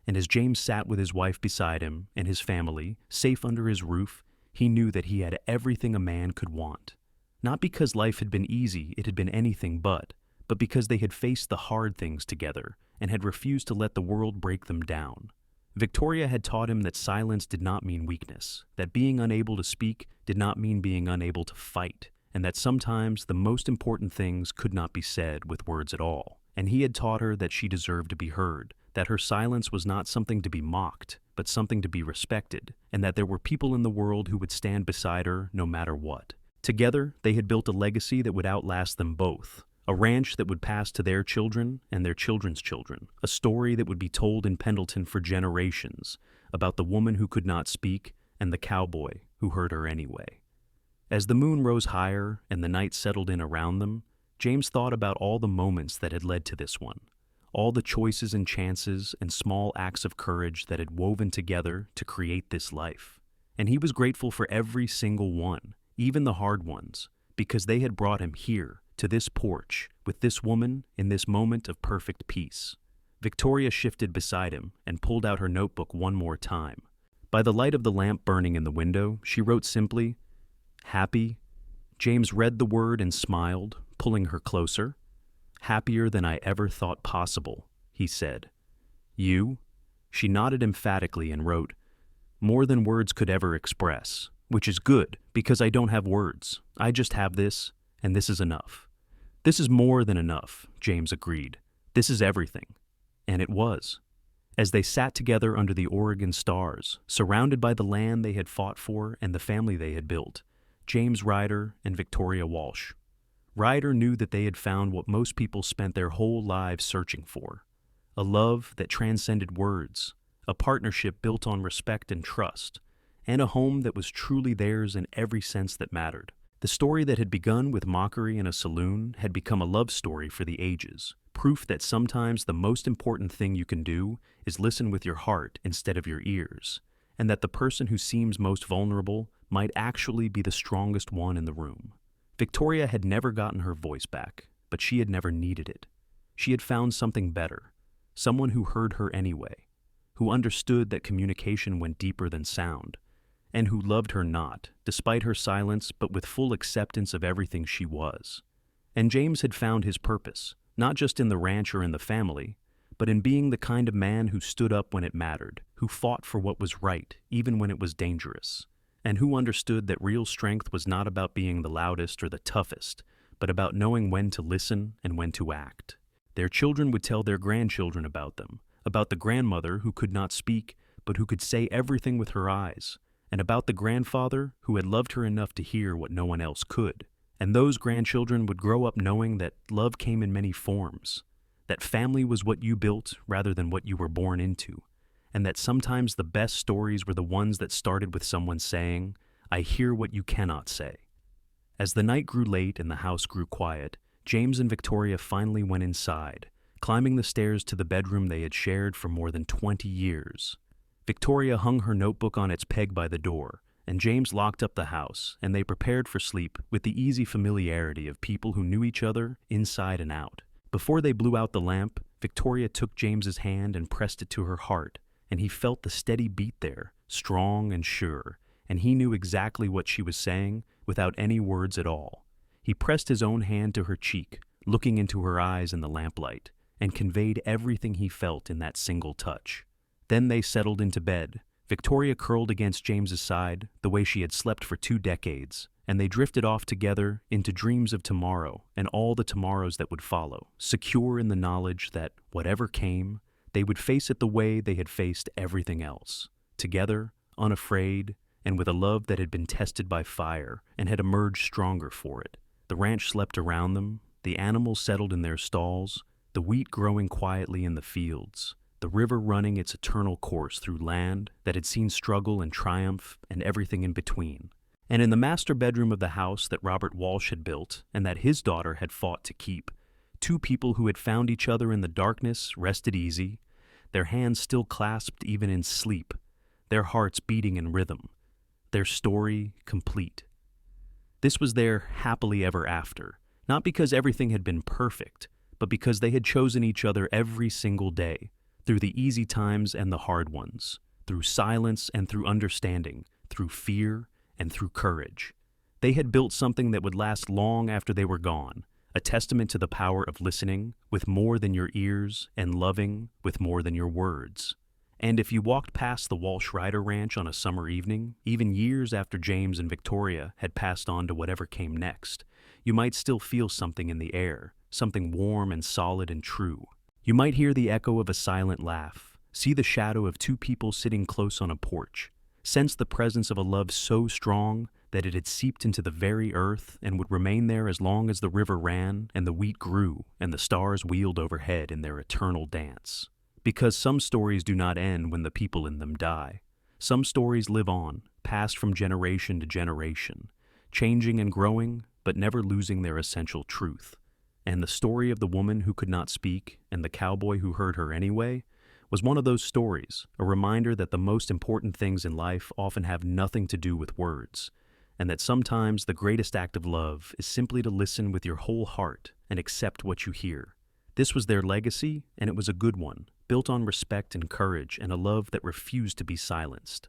And as James sat with his wife beside him and his family, safe under his roof, he knew that he had everything a man could want. Not because life had been easy, it had been anything but because they had faced the hard things together and had refused to let the world break them down. Victoria had taught him that silence did not mean weakness, that being unable to speak did not mean being unable to fight, and that sometimes the most important things could not be said with words at all. And he had taught her that she deserved to be heard, that her silence was not something to be mocked, but something to be respected, and that there were people in the world who would stand beside her no matter what. Together, they had built a legacy that would outlast them both, a ranch that would pass to their children and their children's children, a story that would be told in Pendleton for generations about the woman who could not speak and the cowboy who heard her anyway. As the moon rose higher and the night settled in around them, James thought about all the moments that had led to this one, all the choices and chances and small acts of courage that had woven together to create this life. And he was grateful for every single one, even the hard ones, because they had brought him here, to this porch, with this woman in this moment of perfect peace. Victoria shifted beside him and pulled out her notebook one more time. By the light of the lamp burning in the window, she wrote simply, "Happy." James read the word and smiled, pulling her closer. "Happier than I ever thought possible," he said. "You?" She nodded emphatically and wrote, "More than words could ever express, which is good, because I don't have words. I just have this, and this is enough." "This is more than enough," James agreed. "This is everything." And it was. As they sat together under the Oregon stars, surrounded by the land they had fought for and the family they had built, James Ryder and Victoria Walsh. Ryder knew that they had found what most people spent their whole lives searching for, a love that transcended words, a partnership built on respect and trust, and a home that was truly theirs in every sense that mattered. The story that had begun with mockery in a saloon had become a love story for the ages, proof that sometimes the most important thing you can do is listen with your heart instead of your ears, and that the person who seems most vulnerable might actually be the strongest one in the room. Victoria had never gotten her voice back, but she had never needed it. She had found something better, someone who heard her anyway, who understood that communication went deeper than sound, and who loved her not, despite her silence, but with full acceptance of everything she was. And James had found his purpose, not just in the ranch or in the family, but in being the kind of man who stood up when it mattered, who fought for what was right, even when it was dangerous, and who understood that real strength was not about being the loudest or the toughest, but about knowing when to listen and when to act. Their children would tell their grandchildren about them, about the grandmother who could not speak, but who could say everything with her eyes, and about the grandfather who had loved her enough to hear what no one else could. And those grandchildren would grow up knowing that love came in many forms, that family was what you built rather than what you were born into, and that sometimes the best stories were the ones that started with someone saying, "I hear what you cannot say." As the night grew late and the house grew quiet, James and Victoria finally went inside, climbing the stairs to the bedroom they had shared for more than 20 years. Victoria hung her notebook on its peg by the door, and James locked up the house, and they prepared for sleep with the easy familiarity of people who knew each other inside and out. Before they blew out the lamp, Victoria took James's hand and pressed it to her heart, and he felt the steady beat there, strong and sure, and he knew exactly what she was saying without any words at all. He pressed his own hand to her cheek, looking into her eyes in the lamplight, and conveyed everything he felt in that single touch. Then they settled into bed, Victoria curled against James's side the way she had slept for 2 decades, and they drifted off together into dreams of tomorrow and all the tomorrows that would follow, secure in the knowledge that, whatever came, they would face it the way they had faced everything else, together, unafraid, and with a love that had been tested by fire and had emerged stronger for it. The ranch slept around them, the animals settled in their stalls, the wheat growing quietly in the fields, the river running its eternal course through land that had seen struggle and triumph and everything in between. And in the master bedroom of the house that Robert Walsh had built and that his daughter had fought to keep, 2 people who had found each other in the darkness rested easy, their hands still clasped even in sleep, their hearts beating in rhythm, their story complete. This was their happily ever after, not because everything had been perfect, but because they had chosen each other every single day, through the easy times and the hard ones, through silence and through understanding, through fear and through courage. They had built something that would last long after they were gone, a testament to the power of listening with more than your ears and loving with more than your words. And if you walked past the Walsh Ryder Ranch on a summer evening, even years after James and Victoria had passed on to whatever came next, you might still feel something in the air, something warm and solid and true. You might hear the echo of a silent laugh, see the shadow of 2 people sitting close on a porch, sense the presence of a love so strong that it had seeped into the very earth and would remain there as long as the river ran and the wheat grew and the stars wheeled overhead in their eternal dance. Because some stories do not end when the people in them die. Some stories live on, passed from generation to generation, changing and growing, but never losing their essential truth. And the story of the woman who could not speak and the cowboy who heard her anyway was one of those stories, a reminder that the most important things in life often have nothing to do with words, and that sometimes the greatest act of love is simply to listen with your whole heart and accept what you hear. This was their legacy, and it was a good one, built on respect and courage and a love that refused to be silenced.